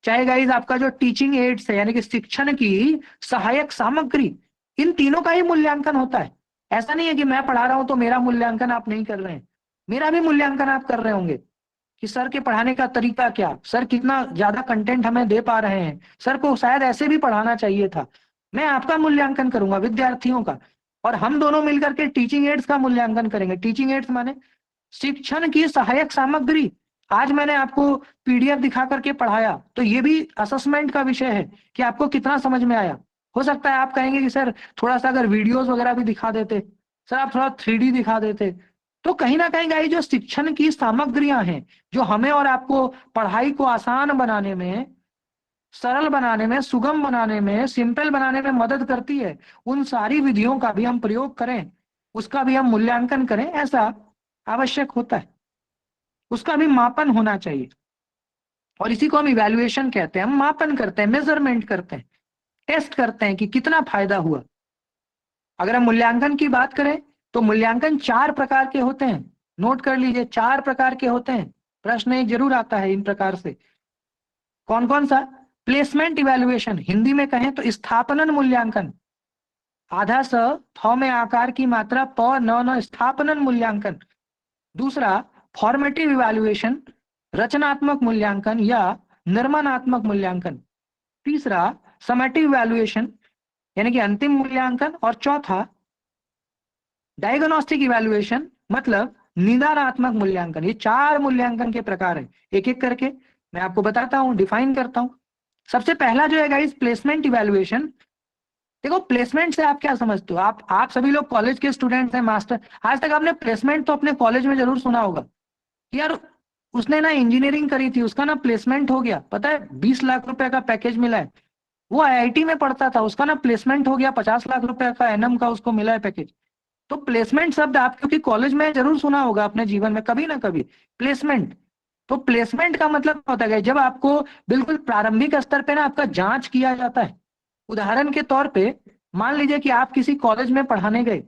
चाहे गाइस आपका जो टीचिंग एड्स है यानी कि शिक्षण की सहायक सामग्री, इन तीनों का ही मूल्यांकन होता है। ऐसा नहीं है कि मैं पढ़ा रहा हूं तो मेरा मूल्यांकन आप नहीं कर रहे हैं, मेरा भी मूल्यांकन आप कर रहे होंगे कि सर के पढ़ाने का तरीका क्या, सर कितना ज्यादा कंटेंट हमें दे पा रहे हैं, सर को शायद ऐसे भी पढ़ाना चाहिए था। मैं आपका मूल्यांकन करूंगा, विद्यार्थियों का, और हम दोनों मिलकर के टीचिंग एड्स का मूल्यांकन करेंगे। टीचिंग एड्स माने शिक्षण की सहायक सामग्री। आज मैंने आपको पीडीएफ दिखा करके पढ़ाया, तो ये भी असेसमेंट का विषय है कि आपको कितना समझ में आया। हो सकता है आप कहेंगे कि सर थोड़ा सा अगर वीडियोस वगैरह भी दिखा देते, सर आप थोड़ा 3D दिखा देते, तो कहीं ना कहीं गाइस जो शिक्षण की सामग्रियां हैं, जो हमें और आपको पढ़ाई को आसान बनाने में, सरल बनाने में, सुगम बनाने में, सिंपल बनाने में मदद करती है, उन सारी विधियों का भी हम प्रयोग करें, उसका भी हम मूल्यांकन करें, ऐसा आवश्यक होता है। उसका भी मापन होना चाहिए, और इसी को हम इवैल्यूएशन कहते हैं। हम मापन करते हैं, मेजरमेंट करते हैं, टेस्ट करते हैं कि कितना फायदा हुआ। अगर हम मूल्यांकन की बात करें तो मूल्यांकन 4 प्रकार के होते हैं, नोट कर लीजिए, 4 प्रकार के होते हैं। प्रश्न एक जरूर आता है इन प्रकार से। कौन कौन सा? प्लेसमेंट इवैल्यूएशन, हिंदी में कहें तो स्थापनन मूल्यांकन, आधा स थ में आकार की मात्रा प न स्थापनन मूल्यांकन। दूसरा फॉर्मेटिव इवैल्यूएशन, रचनात्मक मूल्यांकन या निर्माणात्मक मूल्यांकन। तीसरा समेटिव इवैल्यूएशन यानी कि अंतिम मूल्यांकन। और चौथा डायग्नोस्टिक इवैल्यूएशन मतलब निदानात्मक मूल्यांकन। ये 4 मूल्यांकन के प्रकार हैं, एक एक करके मैं आपको बताता हूं, डिफाइन करता हूं। सबसे पहला जो है गाइस प्लेसमेंट इवैल्यूएशन। देखो प्लेसमेंट से आप क्या समझते हो? आप सभी लोग कॉलेज के स्टूडेंट्स हैं, मास्टर, आज तक आपने प्लेसमेंट तो अपने कॉलेज में जरूर सुना होगा कि यार उसने ना इंजीनियरिंग करी थी, उसका ना प्लेसमेंट हो गया, पता है 20 लाख रुपए का पैकेज मिला है। वो आईआईटी में पढ़ता था, उसका ना प्लेसमेंट हो गया, 50 लाख रुपए का एनएम का उसको मिला है पैकेज। तो प्लेसमेंट शब्द आप क्योंकि कॉलेज में जरूर सुना होगा अपने जीवन में कभी ना कभी, प्लेसमेंट। तो प्लेसमेंट का मतलब होता है जब आपको बिल्कुल प्रारंभिक स्तर पे ना आपका जांच किया जाता है। उदाहरण के तौर पे मान लीजिए कि आप किसी कॉलेज में पढ़ाने गए,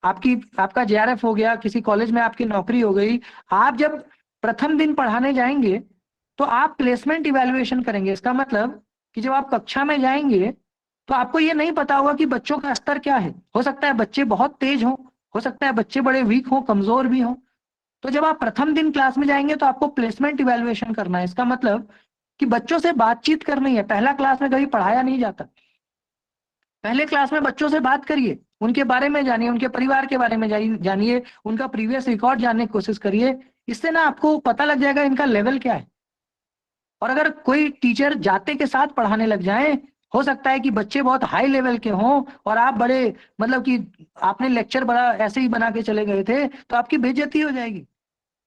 आपका जेआरएफ हो गया, किसी कॉलेज में आपकी नौकरी हो गई। आप जब प्रथम दिन पढ़ाने जाएंगे तो आप प्लेसमेंट इवैल्यूएशन करेंगे। इसका मतलब कि जब आप कक्षा में जाएंगे तो आपको ये नहीं पता होगा कि बच्चों का स्तर क्या है। हो सकता है बच्चे बहुत तेज हो सकता है बच्चे बड़े वीक हो, कमजोर भी हो। तो जब आप प्रथम दिन क्लास में जाएंगे तो आपको प्लेसमेंट इवैल्यूएशन करना है। इसका मतलब कि बच्चों से बातचीत करनी है। पहला क्लास में कभी पढ़ाया नहीं जाता, पहले क्लास में बच्चों से बात करिए, उनके बारे में जानिए, उनके परिवार के बारे में जानिए, उनका प्रीवियस रिकॉर्ड जानने की कोशिश करिए। इससे ना आपको पता लग जाएगा इनका लेवल क्या है। और अगर कोई टीचर जाते के साथ पढ़ाने लग जाए, हो सकता है कि बच्चे बहुत हाई लेवल के हों और आप बड़े मतलब कि आपने लेक्चर बड़ा ऐसे ही बना के चले गए थे, तो आपकी बेइज्जती हो जाएगी।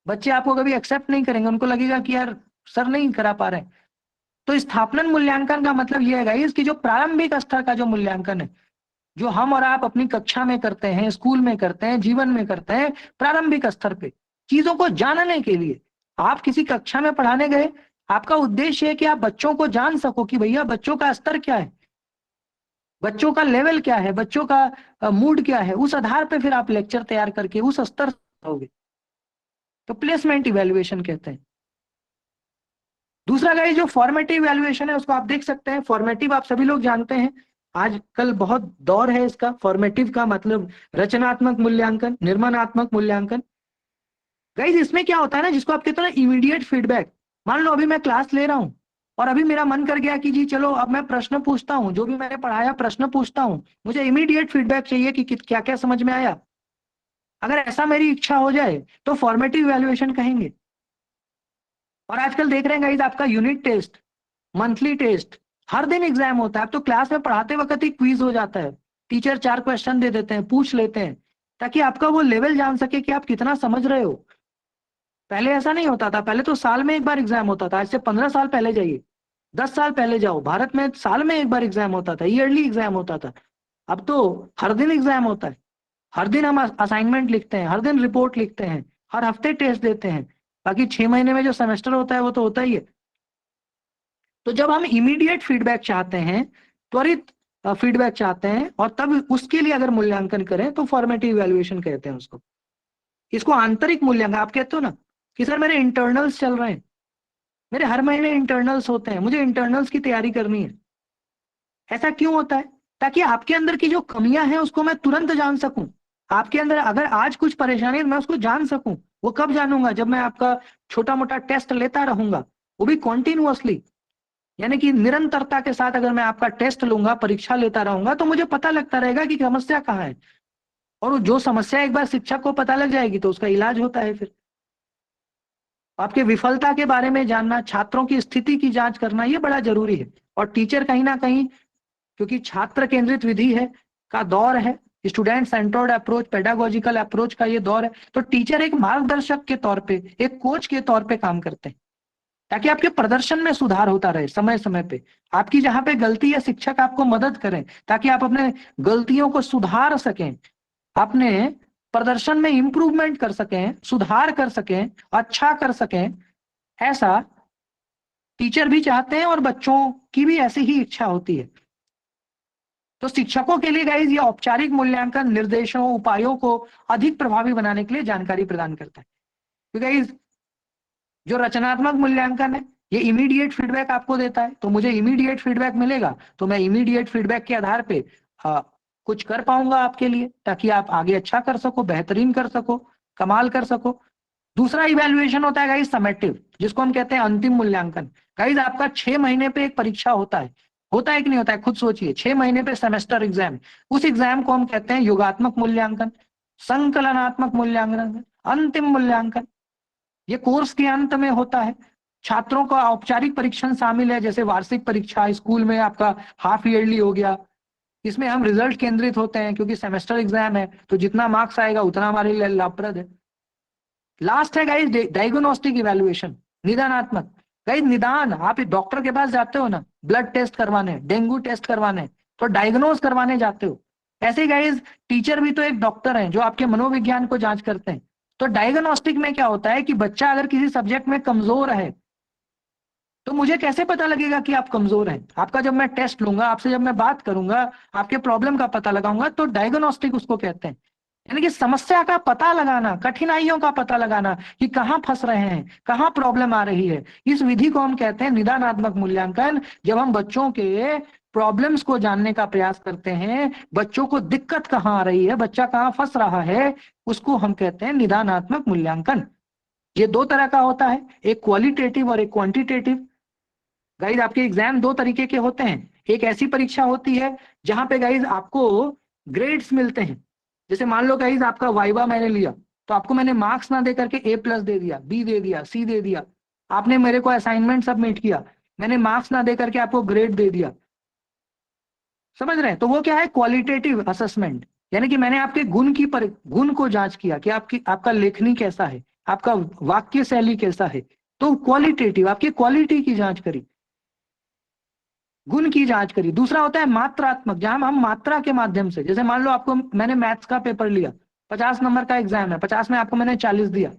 बच्चे आपको कभी एक्सेप्ट नहीं करेंगे, उनको लगेगा कि यार सर नहीं करा पा रहे। तो स्थापनन मूल्यांकन का मतलब यह है गाइस कि जो प्रारंभिक स्तर का जो मूल्यांकन है, जो हम और आप अपनी कक्षा में करते हैं, स्कूल में करते हैं, जीवन में करते हैं, प्रारंभिक स्तर पे चीजों को जानने के लिए आप किसी कक्षा में पढ़ाने गए, आपका उद्देश्य है कि आप बच्चों को जान सको कि भैया बच्चों का स्तर क्या है, बच्चों का लेवल क्या है, बच्चों का मूड क्या है। उस आधार पे फिर आप लेक्चर तैयार करके उस स्तर होगे, तो प्लेसमेंट इवैल्यूएशन कहते हैं। दूसरा गाइस जो फॉर्मेटिव इवैल्यूएशन है उसको आप देख सकते हैं। फॉर्मेटिव आप सभी लोग जानते हैं, आजकल बहुत दौर है इसका। फॉर्मेटिव का मतलब रचनात्मक मूल्यांकन, निर्माणात्मक मूल्यांकन। गाइस इसमें क्या होता है ना, जिसको आप कहते हैं ना इमीडिएट फीडबैक। मान लो अभी मैं क्लास ले रहा हूं और अभी मेरा मन कर गया कि जी चलो अब मैं प्रश्न पूछता हूं, जो भी मैंने पढ़ाया प्रश्न पूछता हूं, मुझे इमीडिएट फीडबैक चाहिए कि क्या क्या समझ में आया। अगर ऐसा मेरी इच्छा हो जाए तो फॉर्मेटिव इवैल्यूएशन कहेंगे। और आजकल देख रहे हैं गाइस आपका यूनिट टेस्ट, मंथली टेस्ट, हर दिन एग्जाम होता है। अब तो क्लास में पढ़ाते वक्त ही क्विज हो जाता है, टीचर 4 क्वेश्चन दे देते हैं, पूछ लेते हैं, ताकि आपका वो लेवल जान सके कि आप कितना समझ रहे हो। पहले ऐसा नहीं होता था, पहले तो साल में एक बार एग्जाम होता था। आज से 15 साल पहले जाइए, 10 साल पहले जाओ, भारत में साल में एक बार एग्जाम होता था, ईयरली एग्जाम होता था। अब तो हर दिन एग्जाम होता है, हर दिन हम असाइनमेंट लिखते हैं, हर दिन रिपोर्ट लिखते हैं, हर हफ्ते टेस्ट देते हैं। बाकी 6 महीने में जो सेमेस्टर होता है वो तो होता ही है। तो जब हम इमीडिएट फीडबैक चाहते हैं, त्वरित फीडबैक चाहते हैं, और तब उसके लिए अगर मूल्यांकन करें तो फॉर्मेटिव इवैल्यूएशन कहते हैं उसको। इसको आंतरिक मूल्यांकन आप कहते हो ना कि सर मेरे इंटरनल्स चल रहे हैं, मेरे हर महीने इंटरनल्स होते हैं, मुझे इंटरनल्स की तैयारी करनी है। ऐसा क्यों होता है? ताकि आपके अंदर की जो कमियां हैं उसको मैं तुरंत जान सकूं। आपके अंदर अगर आज कुछ परेशानी है मैं उसको जान सकूं। वो कब जानूंगा? जब मैं आपका छोटा मोटा टेस्ट लेता रहूंगा, वो भी कॉन्टिन्यूअसली, यानी कि निरंतरता के साथ अगर मैं आपका टेस्ट लूंगा, परीक्षा लेता रहूंगा, तो मुझे पता लगता रहेगा कि समस्या कहाँ है। और जो समस्या एक बार शिक्षक को पता लग जाएगी तो उसका इलाज होता है। फिर आपके विफलता के बारे में जानना, छात्रों की स्थिति की जांच करना, ये बड़ा जरूरी है। और टीचर कहीं ना कहीं, क्योंकि छात्र केंद्रित विधि है का दौर है, student centred approach, pedagogical approach का ये दौर है, तो टीचर एक मार्गदर्शक के तौर पे, एक कोच के तौर पे काम करते हैं, ताकि आपके प्रदर्शन में सुधार होता रहे समय समय पे। आपकी जहां पे गलती है, शिक्षक आपको मदद करें ताकि आप अपने गलतियों को सुधार सकें, अपने प्रदर्शन में इंप्रूवमेंट कर सकें, सुधार कर सकें, अच्छा कर सकें। ऐसा टीचर भी चाहते हैं और बच्चों की भी ऐसी ही इच्छा होती है। तो शिक्षकों के लिए गाइज ये औपचारिक मूल्यांकन निर्देशों, उपायों को अधिक प्रभावी बनाने के लिए जानकारी प्रदान करता है। तो गाइज जो रचनात्मक मूल्यांकन है, ये इमीडिएट फीडबैक आपको देता है। तो मुझे इमीडिएट फीडबैक मिलेगा तो मैं इमीडिएट फीडबैक के आधार पे कुछ कर पाऊंगा आपके लिए, ताकि आप आगे अच्छा कर सको, बेहतरीन कर सको, कमाल कर सको। दूसरा इवैल्यूएशन होता है गाइज समेटिव, जिसको हम कहते हैं अंतिम मूल्यांकन। गाइज आपका 6 महीने पे एक परीक्षा होता है कि नहीं होता है? खुद सोचिए, 6 महीने पे सेमेस्टर एग्जाम, उस एग्जाम को हम कहते हैं योगात्मक मूल्यांकन, संकलनात्मक मूल्यांकन, अंतिम मूल्यांकन। ये कोर्स के अंत में होता है। छात्रों का औपचारिक परीक्षण शामिल है, जैसे वार्षिक परीक्षा, स्कूल में आपका हाफ ईयरली हो गया। इसमें हम रिजल्ट केंद्रित होते हैं, क्योंकि सेमेस्टर एग्जाम है, तो जितना मार्क्स आएगा उतना हमारे लिए लाभप्रद है। लास्ट है गाइस डायग्नोस्टिक इवैल्यूएशन, निदानात्मक। गाइस निदान, आप डॉक्टर के पास जाते हो ना ब्लड टेस्ट करवाने, डेंगू टेस्ट करवाने, तो डायग्नोज करवाने जाते हो। ऐसे गाइस टीचर भी तो एक डॉक्टर हैं जो आपके मनोविज्ञान को जांच करते हैं। तो डायग्नोस्टिक में क्या होता है कि बच्चा अगर किसी सब्जेक्ट में कमजोर है, तो मुझे कैसे पता लगेगा कि आप कमजोर हैं? आपका जब मैं टेस्ट लूंगा, आपसे जब मैं बात करूंगा, आपके प्रॉब्लम का पता लगाऊंगा, तो डायग्नोस्टिक उसको कहते हैं। यानी कि समस्या का पता लगाना, कठिनाइयों का पता लगाना कि कहाँ फंस रहे हैं, कहाँ प्रॉब्लम आ रही है। इस विधि को हम कहते हैं निदानात्मक मूल्यांकन। जब हम बच्चों के प्रॉब्लम्स को जानने का प्रयास करते हैं, बच्चों को दिक्कत कहाँ आ रही है, बच्चा कहाँ फंस रहा है, उसको हम कहते हैं निदानात्मक मूल्यांकन। ये दो तरह का होता है, एक क्वालिटेटिव और एक क्वांटिटेटिव। गाइज आपके एग्जाम दो तरीके के होते हैं। एक ऐसी परीक्षा होती है जहां पे गाइज आपको ग्रेड्स मिलते हैं। जैसे मान लो गाइज आपका वाइवा मैंने लिया, तो आपको मैंने मार्क्स ना दे करके A+ दे दिया, B दे दिया, C दे दिया। आपने मेरे को असाइनमेंट सबमिट किया, मैंने मार्क्स ना दे करके आपको ग्रेड दे दिया। समझ रहे हैं? तो वो क्या है? Qualitative assessment. यानी कि मैंने आपके गुण को जांच किया कि आपका लेखनी कैसा है, आपका वाक्य शैली कैसा है। तो क्वालिटेटिव, आपकी क्वालिटी की जांच करी, गुण की जांच करी। दूसरा होता है मात्रात्मक, जहां हम मात्रा के माध्यम से, जैसे मान लो आपको मैंने मैथ्स का पेपर लिया, 50 नंबर का एग्जाम है, 50 में आपको मैंने 40 दिया।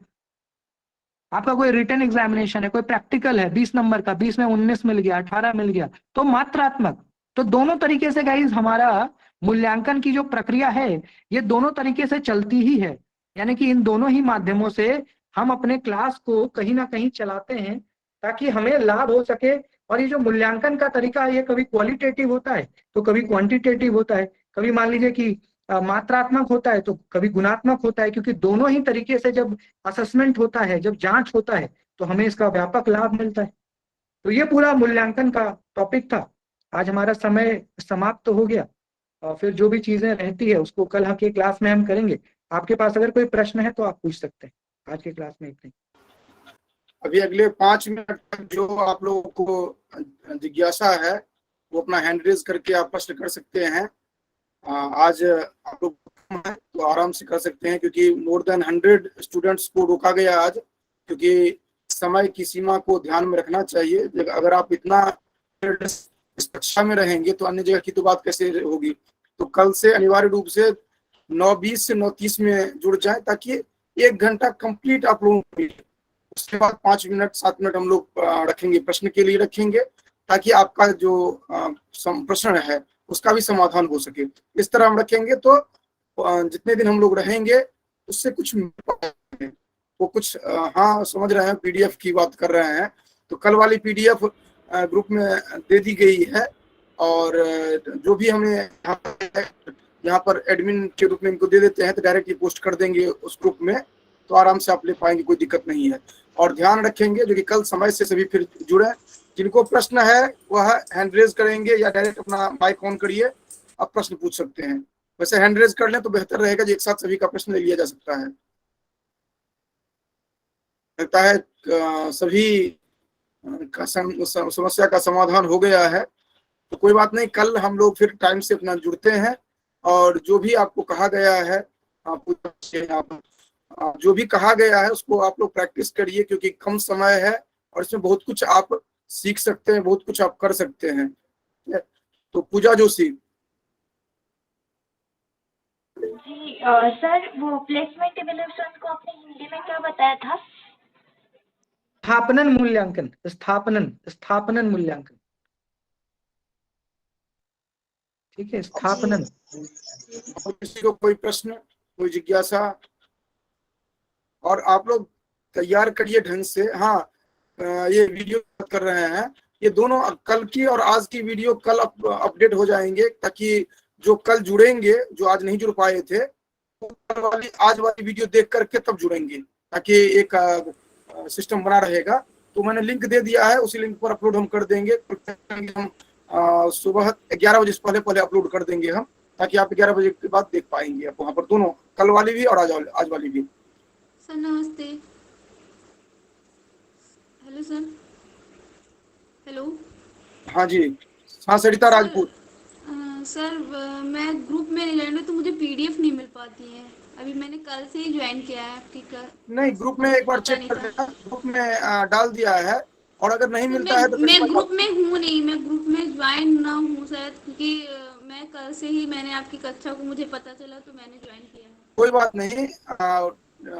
आपका कोई रिटन एग्जामिनेशन है, कोई प्रैक्टिकल है 20 नंबर का, 20 में 19 मिल गया, 18 मिल गया, तो मात्रात्मक। तो दोनों तरीके से गाइज हमारा मूल्यांकन की जो प्रक्रिया है, ये दोनों तरीके से चलती ही है। यानी कि इन दोनों ही माध्यमों से हम अपने क्लास को कहीं ना कहीं चलाते हैं, ताकि हमें लाभ हो सके। और ये जो मूल्यांकन का तरीका है, ये कभी क्वालिटेटिव होता है तो कभी क्वांटिटेटिव होता है, कभी मान लीजिए कि मात्रात्मक होता है तो कभी गुणात्मक होता है। क्योंकि दोनों ही तरीके से जब असेसमेंट होता है, जब जांच होता है, तो हमें इसका व्यापक लाभ मिलता है। तो ये पूरा मूल्यांकन का टॉपिक था। आज हमारा समय समाप्त हो गया, और फिर जो भी चीजें रहती है उसको कल के क्लास में हम करेंगे। आपके पास अगर कोई प्रश्न है तो आप पूछ सकते हैं। आज के क्लास में इतने। अभी अगले 5 मिनट तक जो आप लोगों को जिज्ञासा है वो अपना हैंड रेज करके आप प्रश्न कर सकते हैं। आज आप लोग तो आराम से कर सकते हैं, क्योंकि मोर देन 100 स्टूडेंट्स को रोका गया आज, क्योंकि समय की सीमा को ध्यान में रखना चाहिए। अगर आप इतना इस कक्षा में रहेंगे तो अन्य जगह की तो बात कैसे होगी। तो कल से अनिवार्य रूप से 9:20 से 9:30 में जुड़ जाए, ताकि 1 घंटा कंप्लीट आप लोगों को मिले। उसके बाद 5 मिनट 7 मिनट हम लोग रखेंगे, प्रश्न के लिए रखेंगे, ताकि आपका जो प्रश्न है उसका भी समाधान हो सके। इस तरह हम रखेंगे तो जितने दिन हम लोग रहेंगे उससे कुछ वो कुछ हाँ समझ रहे हैं, पीडीएफ की बात कर रहे हैं। तो कल वाली पीडीएफ ग्रुप में दे दी गई है, और जो भी हमें यहाँ पर एडमिन के रूप में इनको दे देते हैं तो डायरेक्ट ही पोस्ट कर देंगे उस ग्रुप में, तो आराम से आप ले पाएंगे, कोई दिक्कत नहीं है। और ध्यान रखेंगे जो कि कल समय से सभी फिर जुड़े, जिनको प्रश्न है वह हैंड रेज करेंगे या डायरेक्ट अपना माइक ऑन करिए, आप प्रश्न पूछ सकते हैं। वैसे हैंड रेज कर लें तो बेहतर रहेगा, जो एक साथ सभी का प्रश्न ले लिया जा सकता है। लगता है सभी का समस्या का समाधान हो गया है, तो कोई बात नहीं, कल हम लोग फिर टाइम से अपना जुड़ते हैं। और जो भी आपको कहा गया है, आप जो भी कहा गया है उसको आप लोग प्रैक्टिस करिए, क्योंकि कम समय है और इसमें बहुत कुछ आप सीख सकते हैं, बहुत कुछ आप कर सकते हैं। तो पूजा जोशी जी सर, वो प्लेसमेंट इवैल्यूएशन को आपने हिंदी में क्या बताया था? स्थापनन मूल्यांकन, स्थापनन मूल्यांकन। ठीक है, स्थापनन। किसी को कोई प्रश्न, कोई जिज्ञासा, और आप लोग तैयार करिए ढंग से। हाँ, ये वीडियो कर रहे हैं, ये दोनों कल की और आज की वीडियो कल अपडेट हो जाएंगे, ताकि जो कल जुड़ेंगे, जो आज नहीं जुड़ पाए थे, कल वाली आज वाली वीडियो देख करके तब जुड़ेंगे, ताकि एक सिस्टम बना रहेगा। तो मैंने लिंक दे दिया है, उसी लिंक पर अपलोड हम कर देंगे। हम सुबह 11 बजे से पहले अपलोड कर देंगे हम, ताकि आप 11 बजे के बाद देख पाएंगे आप वहाँ पर दोनों, कल वाली भी और आज वाली भी। सर नमस्ते। Hello sir. हेलो। हाँ जी, हाँ सरिता राजपूत। सर मैं ग्रुप में नहीं ज्वाइन, तो मुझे पीडीएफ नहीं मिल पाती है। अभी मैंने कल से ही ज्वाइन किया है आपकी नहीं, ग्रुप में एक बार चेक कर लेना, ग्रुप में डाल दिया है, और अगर नहीं मिलता है तो मैं ग्रुप में हूँ नहीं, मैं ग्रुप में ज्वाइन ना हूँ शायद, क्योंकि मैं कल से ही मैंने आपकी कक्षा को मुझे पता चला तो मैंने ज्वाइन किया है। कोई बात नहीं,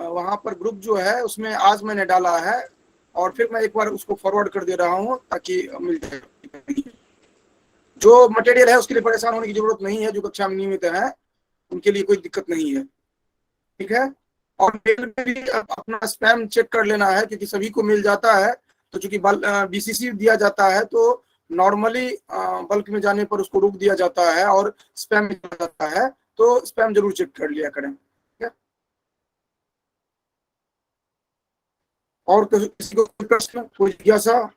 वहाँ पर ग्रुप जो है उसमें आज मैंने डाला है, और फिर मैं एक बार उसको फॉरवर्ड कर दे रहा हूँ ताकि मिल जाए। जो मटेरियल है उसके लिए परेशान होने की जरूरत नहीं है, जो कक्षा में नियमित है उनके लिए कोई दिक्कत नहीं है, ठीक है। और मेल में भी अपना स्पैम चेक कर लेना है, क्योंकि सभी को मिल जाता है, तो चूंकि बीसीसी दिया जाता है तो नॉर्मली बल्क में जाने पर उसको रोक दिया जाता है और स्पैम में जाता है, तो स्पैम जरूर चेक कर लिया करें, ठीक है। और किसी को कोई प्रश्न, कोई जिज्ञासा?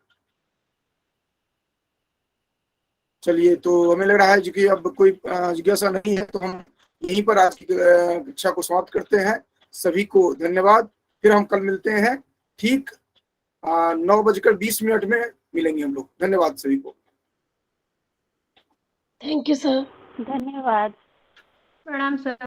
चलिए, तो हमें लग रहा है कि अब कोई जिज्ञासा नहीं है, तो हम यहीं पर आज की कक्षा को समाप्त करते हैं। सभी को धन्यवाद। फिर हम कल मिलते हैं, ठीक 9:20 में मिलेंगे हम लोग। धन्यवाद सभी को। Thank you sir. धन्यवाद। प्रणाम सर।